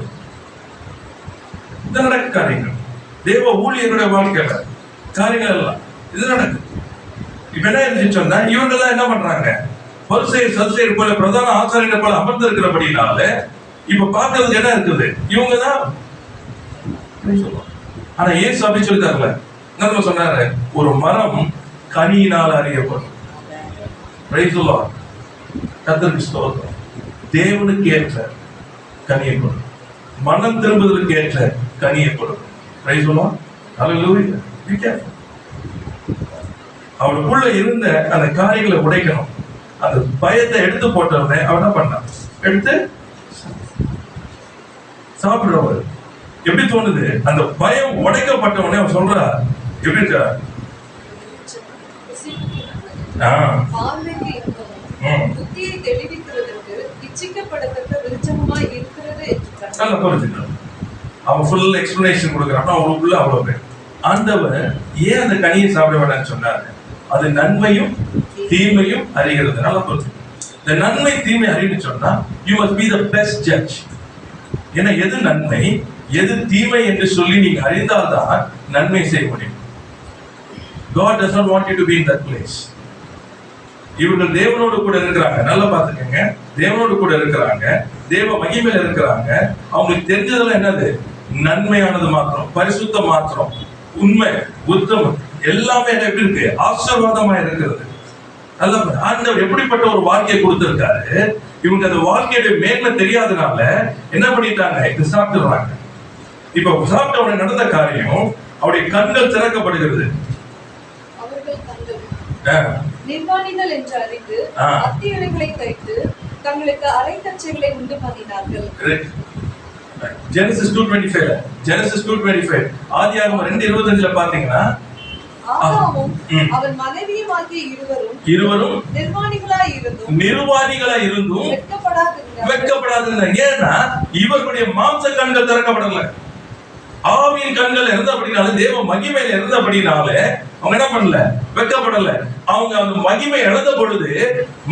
இது நடக்க காரியங்கள், தேவ ஊழியர்களுடைய வாழ்க்கையில காரியங்கள் எல்லாம் இது நடக்குது. இப்ப என்ன இருந்துச்சு சொன்னா, இவங்க எல்லாம் என்ன பண்றாங்க, பரிசேயர் சதுசேயர் போல பிரதான ஆசாரியர்கள் போல அமர்ந்து இருக்கிறபடினால இப்ப பார்க்கிறதுக்கு என்ன இருக்குது, இவங்க தான். ஆனா இயேசு அப்படி சொல்லி தரல. என்ன சொன்னாரு, ஒரு மரம் கனியினால் அறியப்படும். கர்த்தருக்கு ஸ்தோத்திரம். தேவனுக்கு ஏற்ற கனியை கொடு, மனம் திரும்புவதற்கு ஏற்ற கனியை கொடு. அவனுக்குள்ள இருந்த அந்த காரியங்களை உடைக்கணும். அந்த பயத்தை எடுத்து போட்டவனே அவன் என்ன பண்ணான், எடுத்து சாப்பிடுறவர். எப்படி தோணுது, அந்த பயம் உடைக்கப்பட்டவனே அவன் சொல்றா, எப்படி இருக்கா, புத்தியை தெளிவிக்கிறதற்கு இச்சிக்கப்படத்தக்க வெளிச்சமாய் இருக்கிறது என்று நல்லா புரிஞ்சுக்கணும். அவன் ஃபுல் எக்ஸ்பிளனேஷன் கொடுக்குறான். அவங்களுக்குள்ள அவ்வளவு பேர். ஆண்டவர் ஏன் அந்த கனியை சாப்பிட வேண்டாம்னு சொன்னாரு, அது நன்மையும் தீமையும் அறிகிறது. நல்லா புரிஞ்சுக்கணும். இந்த நன்மை தீமை அறின்னு சொன்னா you must be the best judge. ஏன்னா எது நன்மை எது தீமை என்று சொல்லி நீங்க அறிந்தால்தான் நன்மை செய்ய முடியும். God does not want you to be in that place. இவர்கள் தேவனோடு கூட இருக்கிறாங்க. நல்லா பாத்துக்கங்க, தேவனோடு கூட இருக்கிறாங்க, தேவ மகிமையில இருக்கிறாங்க. அவங்களுக்கு தெரிஞ்சதெல்லாம் என்னது, நன்மையானது மாத்திரம், பரிசுத்த மாத்திரம், உண்மை, உத்தமம் எல்லாமே எப்படி இருக்கு, ஆசீர்வாதமா இருக்கிறது. நல்லா ஆண்டவர் எப்படிப்பட்ட ஒரு வாழ்க்கையை கொடுத்திருக்காரு. இவங்க அந்த வாழ்க்கையுடைய மேன்மை தெரியாதனால என்ன பண்ணிட்டாங்க, இது சாப்பிட்டுறாங்க. இப்ப சாப்பிட்ட உடனே நடந்த காரியம், அவருடைய கண்கள் திறக்கப்படுகிறது. நிர்வாணிகள் என்று அறிந்து அத்தியடைகளை தைத்து தங்களுக்கு அரைக்கச்சைகளை உண்டு பண்ணினார்கள். Genesis 2:25 ஆதியாகமம் 2:25 பாத்தீங்கன்னா, ஆதாமும் அவன் மனைவியுமாகிய இருவரும் நிர்வாணிகளாய் இருந்தும் வெட்கப்படாதிருந்தாங்க. ஏன்னா இவர்களுடைய மாம்ச கண்கள் திறக்கப்படல, ஆவியின் கண்கள் இருந்தபடினால, தேவ மகிமையில இருந்தபடினால அவங்க என்ன பண்ணல, வெட்கப்படல. அவங்க அந்த மகிமை இழந்த பொழுது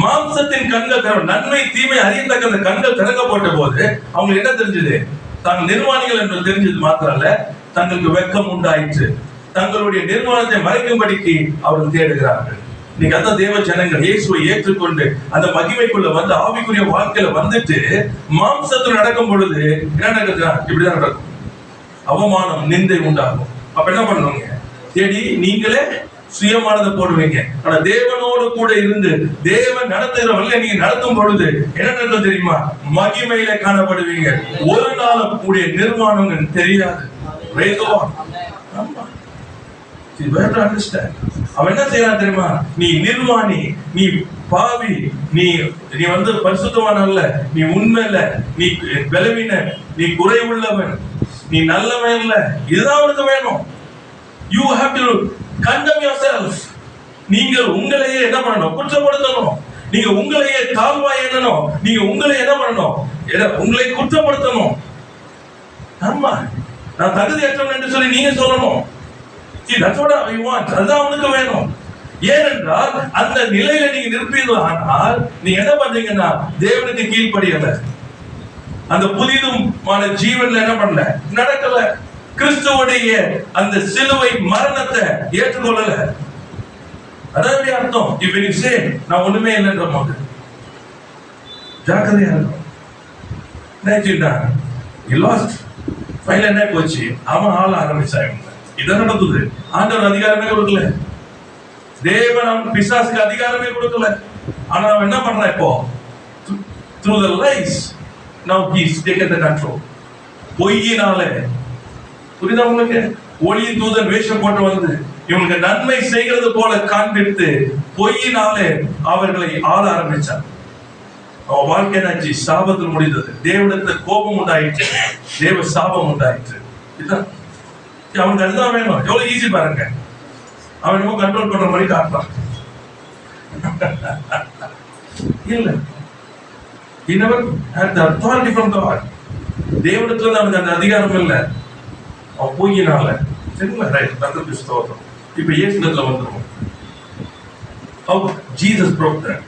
மாம்சத்தின் கண்கள், நன்மை தீமை அறியத்தக்க அந்த கண்கள் திறக்கப்பட்ட போது அவங்களுக்கு என்ன தெரிஞ்சது, தாங்கள் நிர்வாணிகள் என்று தெரிஞ்சது மாத்திரல்ல, தங்களுக்கு வெட்கம் உண்டாயிற்று. தங்களுடைய நிர்வாணத்தை மறைக்கும்படிக்கு அவர்கள் தேடுகிறார்கள். இன்னைக்கு அந்த தேவ ஜனங்கள் இயேசுவை ஏற்றுக்கொண்டு அந்த மகிமைக்குள்ள வந்து ஆவிக்குரிய வாழ்க்கையில வந்துட்டு மாம்சத்தில் நடக்கும் பொழுது என்ன நடக்குது, இப்படிதான் நடக்கும். அவமானம், நிந்தை உண்டாகும். அப்ப என்ன பண்ணுவீங்க, தேடி நீங்களே சுயமானதை போடுவீங்க. ஆனா தேவனோடு கூட இருந்து தேவன் நடத்துகிறவர்கள் நீங்க நடத்தும் பொழுது என்ன நடக்கும் தெரியுமா, மகிமையில காணப்படுவீங்க. ஒரு நாள் கூடிய நிர்வாணங்கள் தெரியாது. அவன் என்ன செய்யறான் தெரியுமா, நீ நிர்வாணி, நீ பாவி, நீ வந்து பரிசுத்தவான் அல்ல, நீ உண்மையில, நீ பலவீன, நீ குறைவுள்ளவன், நீ நல்லவன் இல்ல, இதுதான் அவனுக்கு வேணும். You have to condemn yourself. நீங்கள் உங்களையே என்ன பண்ணணும், குற்றப்படுத்தணும். நீங்க உங்களையே தாழ்வாய் எண்ணணும். நீங்க உங்களை என்ன பண்ணணும், உங்களை குற்றப்படுத்தணும். ஆமா, நான் தகுதியற்றவன் என்று சொல்லி நீங்க சொல்லணும். See, that's what I want. அதுதான் அவனுக்கு வேணும். ஏனென்றால் அந்த நிலையில நீங்க நிற்பீர்கள். ஆனால் நீங்க என்ன பண்றீங்கன்னா தேவனுக்கு கீழ்ப்படியல, அந்த புதிதுமான ஜீவன்ல என்ன பண்ணல, நடக்கல. கிறிஸ்துவுடைய அந்த சிலுவை மரணத்தை ஏற்றுக்கொள்ளல. அதாவது அர்த்தம், இப்ப நீ சே நான் ஒண்ணுமே இல்லைன்ற போது ஜாக்கிரதையா இருக்கும். என்னாச்சுன்னா லாஸ்ட் ஃபைனல் என்ன போச்சு, அவன் ஆள ஆரம்பிச்சாங்க. இதான் நடந்தது. ஆண்டவர் அதிகாரமே கொடுக்கல, தேவன் அவன் பிசாசுக்கு அதிகாரமே கொடுக்கல. ஆனா அவன் என்ன பண்றான் இப்போ, through the lies now he's taken the control. பொய்யினாலே, புரியுதா உங்களுக்கு? ஒளியின் தூதன் வேஷம் போட்டு வந்து இவங்களுக்கு நன்மை செய்கிறது போல காண்பித்து பொய்யினாலே அவர்களை ஆள ஆரம்பிச்சான். அவன் வாழ்க்கை என்னாச்சு, சாபத்தில் முடிந்தது. தேவனிடத்துல கோபம் உண்டாயிற்று, தேவ சாபம் உண்டாயிற்று. இதுதான் அவனுக்கு, அதுதான் வேணும். எவ்வளவு ஈஸி பாருங்க, அவன் என்னமோ கண்ட்ரோல் பண்ற மாதிரி காட்டுறான். இல்ல, he never had the authority from God. தேவனிடத்துல அவனுக்கு அந்த அதிகாரம் இல்லை, அவன் பொய்யினால. சரிங்களா? ரைட், கர்த்தருக்கு ஸ்தோத்திரம். இப்ப இயேசுல வந்துருவோம். How Jesus broke that.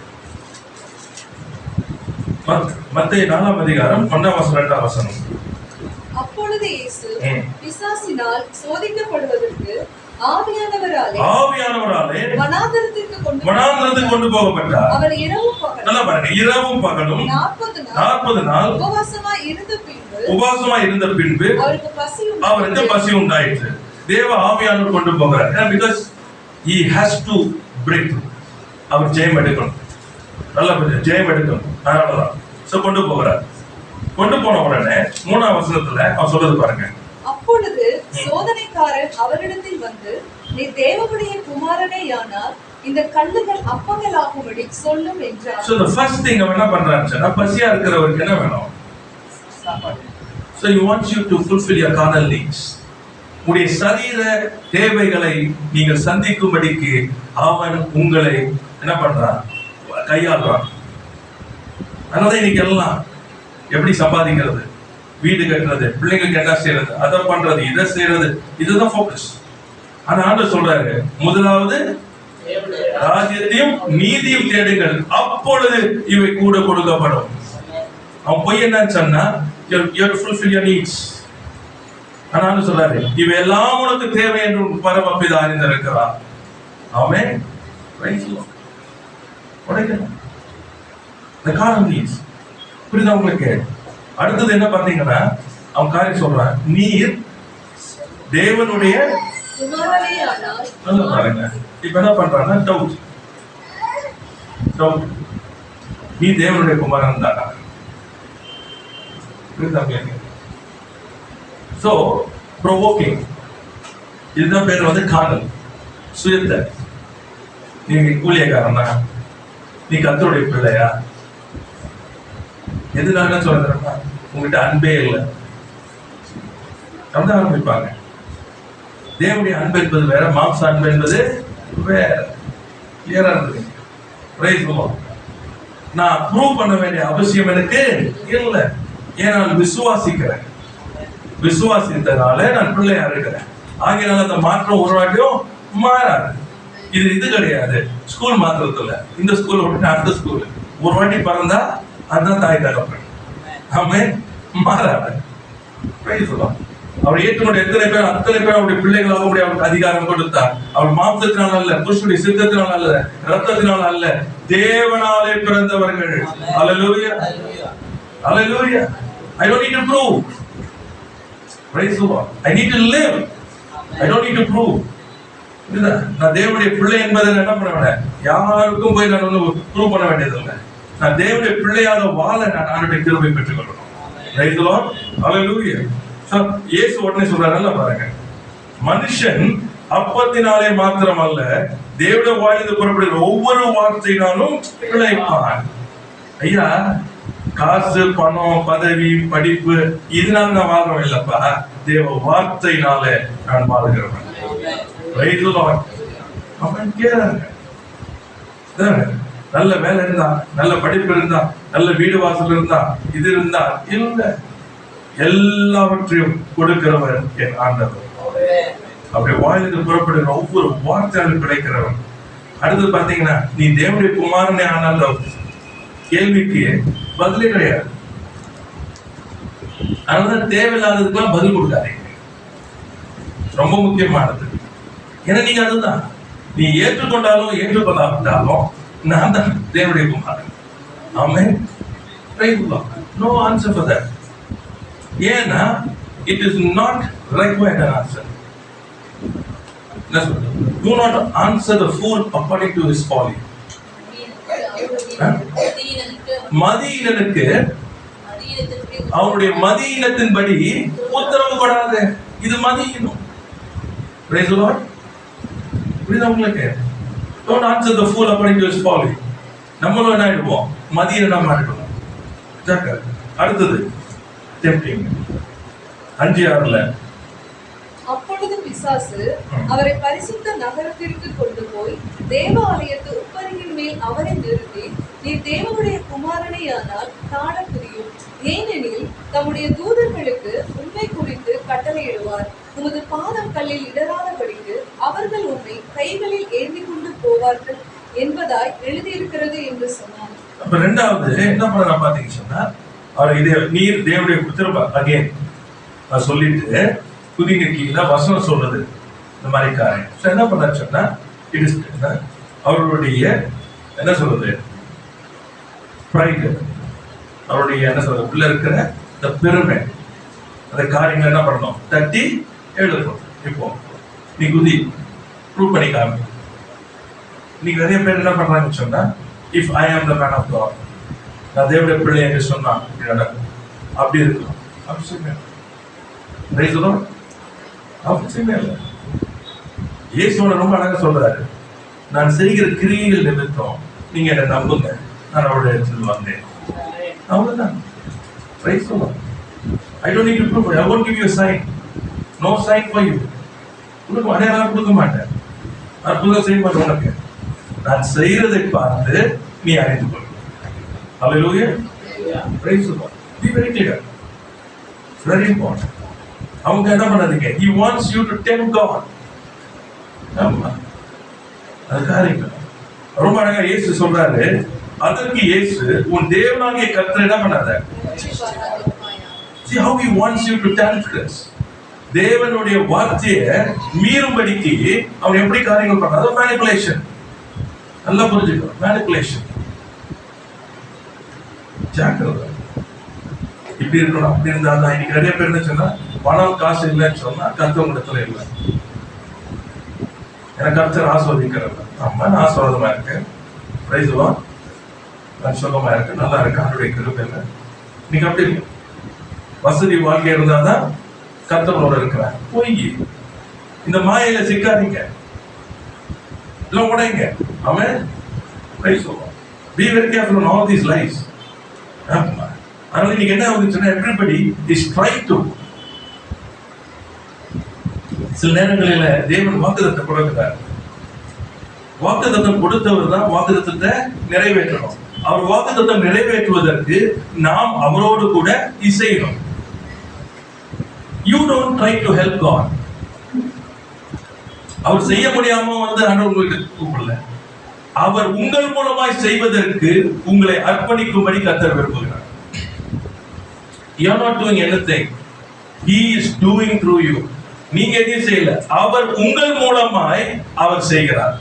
மத்தேயு 4ஆம் அதிகாரம் 1-2 அப்பொழுது இயேசு பிசாசினால் சோதிக்கப்படுவதற்கு ஆவியானவராலே வனாந்தரத்திற்கு கொண்டு போகப்பட்டார். அவர் இரவும் பகலும் 40 நாள் உபவாசமாய் இருந்த பின்பு அவருக்கு பசி உண்டாயிற்று. தேவ ஆவியானவர் கொண்டு போகிறார். because he has to break through. அவர் ஜெயம் எடுக்கணும், நல்ல ஜெயம் எடுக்கணும். அதனாலதான் கொண்டு போகிறார். கொண்டு போன உடனே 3ஆம் வசனத்துல அவன் சொல்றது பாருங்க. அப்பொழுது சோதனைக்காரன் அவரிடத்தில் வந்து, நீ தேவனுடைய குமாரனேயானால் இந்த கல்லுகள் அப்பங்களாகும்படி சொல்லும் என்றார். So the first thing அவன் என்ன பண்றான்னு, பசியா இருக்கிறவருக்கு என்ன வேணும்? சாப்பாடு. So he wants you to fulfill your carnal needs. உடைய சரீர தேவைகளை நீங்கள் சந்திக்கும்படிக்கு அவன் உங்களை என்ன பண்றான், கையாளுறான். அதனால இன்னைக்கு எல்லாம் எப்படி சம்பாதிக்கிறது, வீடு கட்டுறது, பிள்ளைங்களுக்கு என்ன செய்யறது, அதை பண்றது, இதை செய்யறது, இதுதான் போக்கஸ். ஆனா ஆண்டவர் சொல்றாரு, முதலாவது ராஜ்யத்தையும் நீதியும் தேடுங்கள், அப்பொழுது இவை கூட கொடுக்கப்படும். அவன் பொய் என்னன்னு சொன்னா, you have to fulfill your needs. ஆனா சொல்றாரு, இவை எல்லாம் உனக்கு தேவை என்று பரமபிதா அறிந்திருக்கிறார். ஆமென். உடைக்கணும் the carnal needs. புரியுதா உங்களுக்கு? அடுத்தது என்ன பார்த்தீங்கன்னா, அவன் காரியம் சொல்றான், நீர் தேவனுடைய குமாரனேயானால். பாருங்க, இப்ப என்ன பண்றான்னா டவுட், நீ தேவனுடைய குமாரன் தானா? புரியுதா? சோ ப்ரோவோக்கிங், இதுதான் பேர் வந்து கார்னல், சுயத்தை. நீங்க கூலியக்காரனா, நீ கர்த்தருடைய பிள்ளையா? எதுனால சொல்றேன்னா, உங்ககிட்ட அன்பே இல்லை, அப்படிதான் ஆரம்பிப்பாங்க. தேவனுடைய அன்பு என்பது வேற, மாம்ச அன்பு என்பது வேற. கிளியரா இருக்கு. நான் ப்ரூவ் பண்ண வேண்டிய அவசியம் எனக்கு இல்லை, ஏன் நான் விசுவாசிக்கிறேன். விசுவாசித்தனால நான் பிள்ளையா இருக்கிறேன். ஆகையினால அந்த மாற்றம் ஒரு வாட்டியும் மாறாது. இது கிடையாது. ஸ்கூல் மாத்திரத்துல இந்த ஸ்கூல் விட்டு அடுத்த ஸ்கூல் ஒரு வாட்டி பிறந்தா அதுதான் தாய் தகப்பன். ஆமென். மாறாது. அவர் ஏற்றுக்கொண்ட எத்தனை பேர், அத்தனை பேர் அவருடைய பிள்ளைகளாக அவருக்கு அதிகாரம் கொடுத்தார். அவர் மாம்சத்தினால் அல்ல, புருஷனுடைய சித்தத்தினால் அல்ல, ரத்தத்தினால் அல்ல, தேவனாலே பிறந்தவர்கள். அல்லேலூயா, அல்லேலூயா. I don't need to prove. Praise the Lord. I need to live. I don't need to prove. நான் தேவனுடைய பிள்ளை என்பதை என்ன பண்ண வேண்டாம், யாருக்கும் போய் நான் ஒன்றும் ப்ரூவ் பண்ண வேண்டியதில்லை. நான் தேவனுடைய பிள்ளையாக வாழ நான் அவருடைய கிருபை பெற்றுக் கொள்ளணும். Praise the Lord. Hallelujah. So இயேசு உடனே சொல்றாருல்ல பாருங்க, மனுஷன் அப்பத்தினாலே மாத்திரம் அல்ல, தேவனுடைய வாயிலிருந்து புறப்படுகிற ஒவ்வொரு வார்த்தையினாலும் பிழைப்பான். ஐயா, காசு, பணம், பதவி, படிப்பு இதனால நான் வாழ்றோம் இல்லப்பா, தேவ வார்த்தையினாலே நான் வாழ்கிறவன். Praise the Lord. அவன் கேட்கிறாங்க, நல்ல வேலை இருந்தா, நல்ல படிப்பு இருந்தா, நல்ல வீடு வாசல் இருந்தா, இது இருந்தா இல்ல, எல்லாவற்றையும் கொடுக்கிறவர் என் ஆண்டவர். அப்படி வாயிலிருந்து புறப்படுகிற ஒவ்வொரு வார்த்தையாலும் கிடைக்கிறவன். அடுத்து பாத்தீங்கன்னா, நீ தேவனுடைய குமாரனே ஆனாலும் கேள்விக்கு பதிலே கிடையாது. அதனால தேவையில்லாததுக்கெல்லாம் பதில் கொடுக்காதீங்க, ரொம்ப முக்கியமானது. ஏன்னா நீங்க அதுதான், நீ ஏற்றுக்கொண்டாலும் ஏற்றுக்கொள்ளாவிட்டாலும் நான் தான் தேவனுடைய குமாரன். ஆமென். Praise the Lord. No answer for that. ஏன்னா it is not required an answer. Do not answer the fool according to his folly. மதியினனுக்கு அவனுடைய மதியினத்தின்படி உத்தரவு கொடாது. இது மதியினம். Praise the Lord. புரியுதா உங்களுக்கு? Don't answer the fool according to his folly. நம்மளும் என்ன ஆயிடுவோம்? மதியினம் ஆயிடுவோம். அடுத்தது tempting 5:6. அப்பொழுது பிசாசு அவரை பரிசுத்த நகரத்திற்கு கொண்டு போய் தேவாலயத்து உப்பரியின் மேல் அவரை நிறுத்தி, நீ தேவனுடைய குமாரனேயானால் தாழ புரியும். ஏனெனில் தம்முடைய தூதர்களுக்கு உண்மை குறித்து கட்டளையிடுவார். உமது பாதம் கல்லில் இடராதபடிக்கு அவர்கள் உன்னை கைகளில் ஏந்தி கொண்டு போவார்கள் என்பதாய் எழுதியிருக்கிறது என்று சொன்னார். அப்ப ரெண்டாவது என்ன பண்ண பாத்தீங்கன்னு சொன்னா, அவர் இதை நீர் தேவனுடைய திரும்ப அகைன் சொல்லிட்டு புதிய கீழே வசனம் சொல்றது இந்த மாதிரி காரியம் என்ன பண்ண சொன்னா, இட் இஸ் அவருடைய என்ன சொல்றது பிரைடு, அவருடைய என்ன சொல்றது உள்ள இருக்கிற இந்த பெருமை, அந்த காரியங்கள் என்ன பண்ணணும் தட்டி எழுதணும். இப்போ நீ குதி ப்ரூவ் பண்ணி காமி. இன்னைக்கு நிறைய பேர் என்ன பண்றாங்கன்னு சொன்னா, இஃப் ஐ ஆம் த மேன் ஆஃப் காட், நான் தேவனுடைய பிள்ளை என்று சொன்னா அப்படி இருக்கும். அவசியமே அவசியமே இல்லை. இயேசுவோட ரொம்ப அழகா சொல்றாரு, நான் செய்கிற கிரியைகள் நிமித்தம் நீங்க என்ன நம்புங்க, நான் அவருடைய இடத்துல வந்தேன். அவ்வளவுதான். I don't need to prove it. I won't give you a sign. No sign for you. உங்களுக்கு அடையாளம் கொடுக்க மாட்டேன், அற்புதம் செய்ய மாட்டேன். உனக்கு நான் செய்யறதை பார்த்து நீ அறிந்து கொள். Hallelujah. Praise the Lord. Be very clear. It's very important. அவங்க என்ன பண்ணாதீங்க. He wants you to tempt God. ஆமா, அது காரியங்கள் ரொம்ப அழகா இயேசு சொல்றாரு. அதற்கு இயேசு, உன் தேவனாகிய கர்த்தர் என்ன பண்ணாத. See how he wants you to transgress. தேவனுடைய வார்த்தையை மீறும்படிக்கு அவன் எப்படி காரியங்கள் பண்றாரு? மேனிபுலேஷன். நல்லா புரிஞ்சுக்கோ, மேனிபுலேஷன். ஜாக்கிரதை. இப்படி இருக்கணும் அப்படி இருந்தாதான். இன்னைக்கு நிறைய பேர் என்ன சொன்னா, பணம் காசு இல்லைன்னு சொன்னா கர்த்தர் இடத்துல இல்லை. எனக்கு கர்த்தர் ஆசீர்வதிக்கிறது. ஆமா, நான் ஆசீர்வாதமா இருக்கேன். Price the Lord. நான் சுகமா இருக்கு, நல்லா இருக்கு, அவருடைய கிருபையில. இன்னைக்கு அப்படி இல்லை. வசதி வாழ்க்கை இருந்தாதான் கர்த்தரோட இருக்கிறேன். போய் இந்த மாயையில சிக்காதீங்க, இல்ல உடைங்க. Amen. Praise the Lord. Be very careful on all these lies. அதனால இன்னைக்கு என்ன ஆகுதுன்னா, everybody is trying to. சில நேரங்களில தேவன் வாக்குத்தத்தம் கொடுக்கிறார். வாக்குத்தத்தம் கொடுத்தவர் தான் வாக்குத்தத்தத்தை நிறைவேற்றணும். அவர் வாக்குத்தத்தம் நிறைவேற்றுவதற்கு நாம் அவரோடு கூட இசையணும். You don't try to help God. அவர் செய்ய முடியாம ஆண்டவர் உங்களுக்கு கூப்பிடல. அவர் உங்கள் மூலமாய் செய்வதற்கு உங்களை அர்ப்பணிக்கும்படி கர்த்தர் விரும்புகிறார். You are not doing anything. He is doing through you. நீங்க எதையும் செய்யல, அவர் உங்கள் மூலமாய் அவர் செய்கிறார்.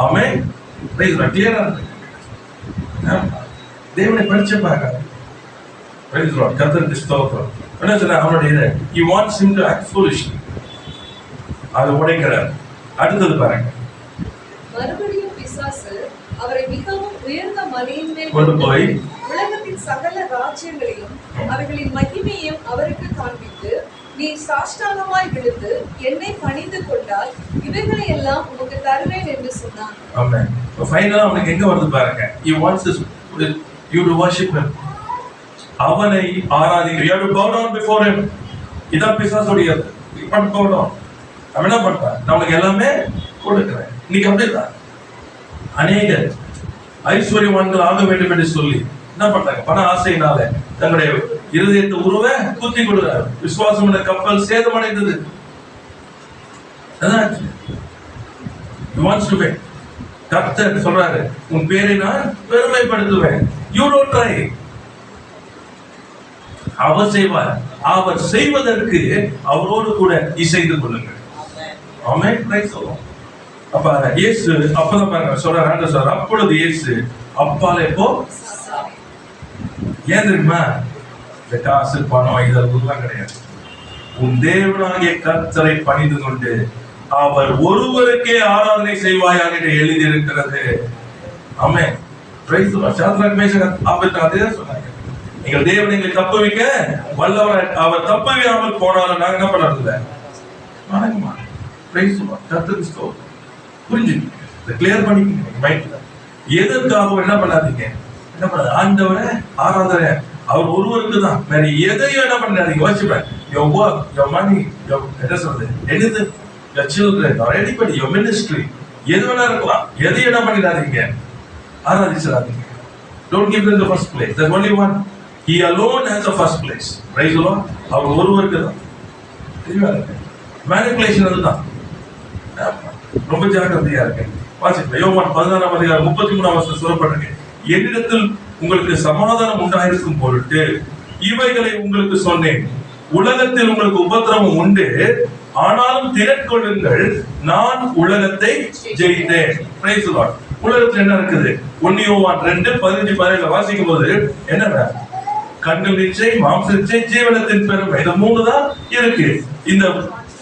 ஆமென். பிரைஸ் தி கிளியரா இருக்கு. தேவனை படிச்சு பாருங்க. Price the Lord. கர்த்தருக்கு ஸ்தோத்திரம். என்ன சொல்ற அவருடைய he wants him to act foolishly. அது உடைக்கிறார். அடுத்தது பாருங்க. மறுபடியும் பிசாசு அவரை மிகவும் உயர்ந்த மலையின் மேல் கொண்டு போய் உலகத்தின் சகல ராஜ்யங்களையும் அவர்களின் மகிமையையும் அவருக்கு காண்பித்து, நீ சாஷ்டாங்கமாய் விழுந்து என்னை பணிந்து கொண்டால் இவைகளை எல்லாம் உனக்கு தருவேன் என்று சொன்னான். ஆமென். இப்போ ஃபைனலா உங்களுக்கு எங்க வருது பாருங்க. He wants you to worship him. அவனை ஆராதிங்க. You have to bow down before him. இதான் பிசாசுடைய bow down. அவன் என்ன பண்றான்? நமக்கு எல்லாமே கொடுக்கிறேன். இன்னைக்கு அப்படிதான் அநேகர் ஐஸ்வர்யவான்கள் ஆக வேண்டும் என்று சொல்லி என்ன பண்றாங்க? பண ஆசையினால தங்களுடைய இருதயத்தை உருவ குத்தி கொடுக்கிறார். விசுவாசம் என்ற கப்பல் சேதமடைந்தது. கர்த்தர் சொல்றாரு, உன் பேரை நான் பெருமைப்படுத்துவேன். You don't try. அவர் செய்வார். அவர் செய்வதற்கு அவரோடு கூட இசைந்து கொள்ளுங்கள். ஆமென். Praise the Lord. அப்ப இயேசு அப்பதான் பாருங்க சொல்றாரு, அப்பொழுது இயேசு அப்பாலே போ ஏன் தெரியுமா? இந்த காசு பணம் இதெல்லாம் கிடையாது. உன் தேவனாகிய கர்த்தரை பணிந்து கொண்டு அவர் ஒருவருக்கே ஆராதனை செய்வாயாக என்று எழுதியிருக்கிறது. Amen. Praise the Lord. Shadrach Meshach Abednego அதே சொன்னாங்க. நீங்கள் தேவனை எங்களை தப்புவிக்க வல்லவர், அவர் தப்புவியாமல் போனாலும் நாங்க என்ன பண்றதில்ல? வணங்கமா. Praise the Lord. கர்த்தருக்கு ஸ்தோத்திரம். புரிஞ்சுக்கங்க. இதை கிளியர் பண்ணிக்கங்க மைண்ட்ல. எதற்காக என்ன பண்ணாதீங்க? என்ன பண்ணாது? ஆண்டவரே ஆராதனை அவர் ஒருவருக்கு தான். வேற எதையும் என்ன பண்ணாதீங்க. வச்சுப்பேன் your work, your money, your என்ன சொல்றது, anything, your children or anybody, your ministry, எது வேணா இருக்கலாம். எதையும் என்ன பண்ணிடாதீங்க, ஆராதிச்சிடாதீங்க. Don't give them the first place. There's only one. He alone has the first place. Praise the Lord. அவர் ஒருவருக்கு தான். தெரியுமா? மேனிபுலேஷன் அதுதான். ரொம்ப ஜாக்கிரதையா இருக்கு. வாசிப்பேன். யோவான் 16:33 சொல்லப்பட்டிருக்கு. என்னிடத்தில் உங்களுக்கு சமாதானம் உண்டாயிருக்கும் பொருட்டு இவைகளை உங்களுக்கு சொன்னேன். உலகத்தில் உங்களுக்கு உபத்திரவம் உண்டு, ஆனாலும் திரட்கொள்ளுங்கள், நான் உலகத்தை ஜெயித்தேன். Price the Lord. உலகத்துல என்ன இருக்குது? 1 யோவான் 2:15-17 வாசிக்கும் போது என்ன? கண்கள் இச்சை, மாம்ச இச்சை, ஜீவனத்தின் பெருமை. இந்த 3 தான் இருக்கு.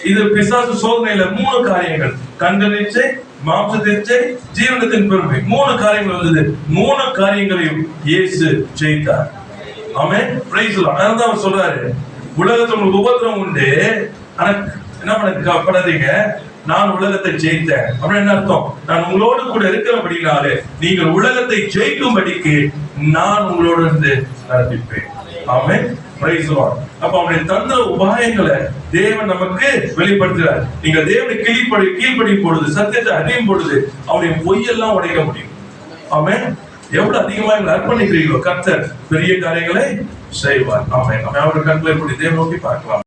இது பிசாசு சோதனையில 3 காரியங்கள். கண்கள் இச்சை, மாம்சத்தின் இச்சை, ஜீவனத்தின் பெருமை. 3 காரியங்கள் வந்தது. 3 காரியங்களையும் இயேசு ஜெயித்தார். ஆமென். Praise the Lord. அதான் அவர் சொல்றாரு, உலகத்துல உங்களுக்கு உபத்திரவம் உண்டு, ஆனா என்ன பண்ணாதீங்க, நான் உலகத்தை ஜெயித்தேன். அப்படின்னு என்ன அர்த்தம்? நான் உங்களோடு கூட இருக்கிறபடினாலே நீங்கள் உலகத்தை ஜெயிக்கும்படிக்கு நான் உங்களோடு இருந்து நடத்திப்பேன். ஆமென். Praise the Lord. அப்ப அவருடைய தந்திர உபாயங்களை தேவன் நமக்கு வெளிப்படுத்துகிறார். நீங்க தேவனை கீழ்ப்படியும் பொழுது, சத்தியத்தை அறியும் பொழுது அவருடைய பொய்யெல்லாம் உடைக்க முடியும். ஆமென். எவ்வளவு அதிகமா அர்ப்பணிக்கிறீங்களோ கர்த்தர் பெரிய காரியங்களை செய்வார். ஆமென். அவருடைய கண்களை தேவன் நோக்கி பார்க்கலாம்.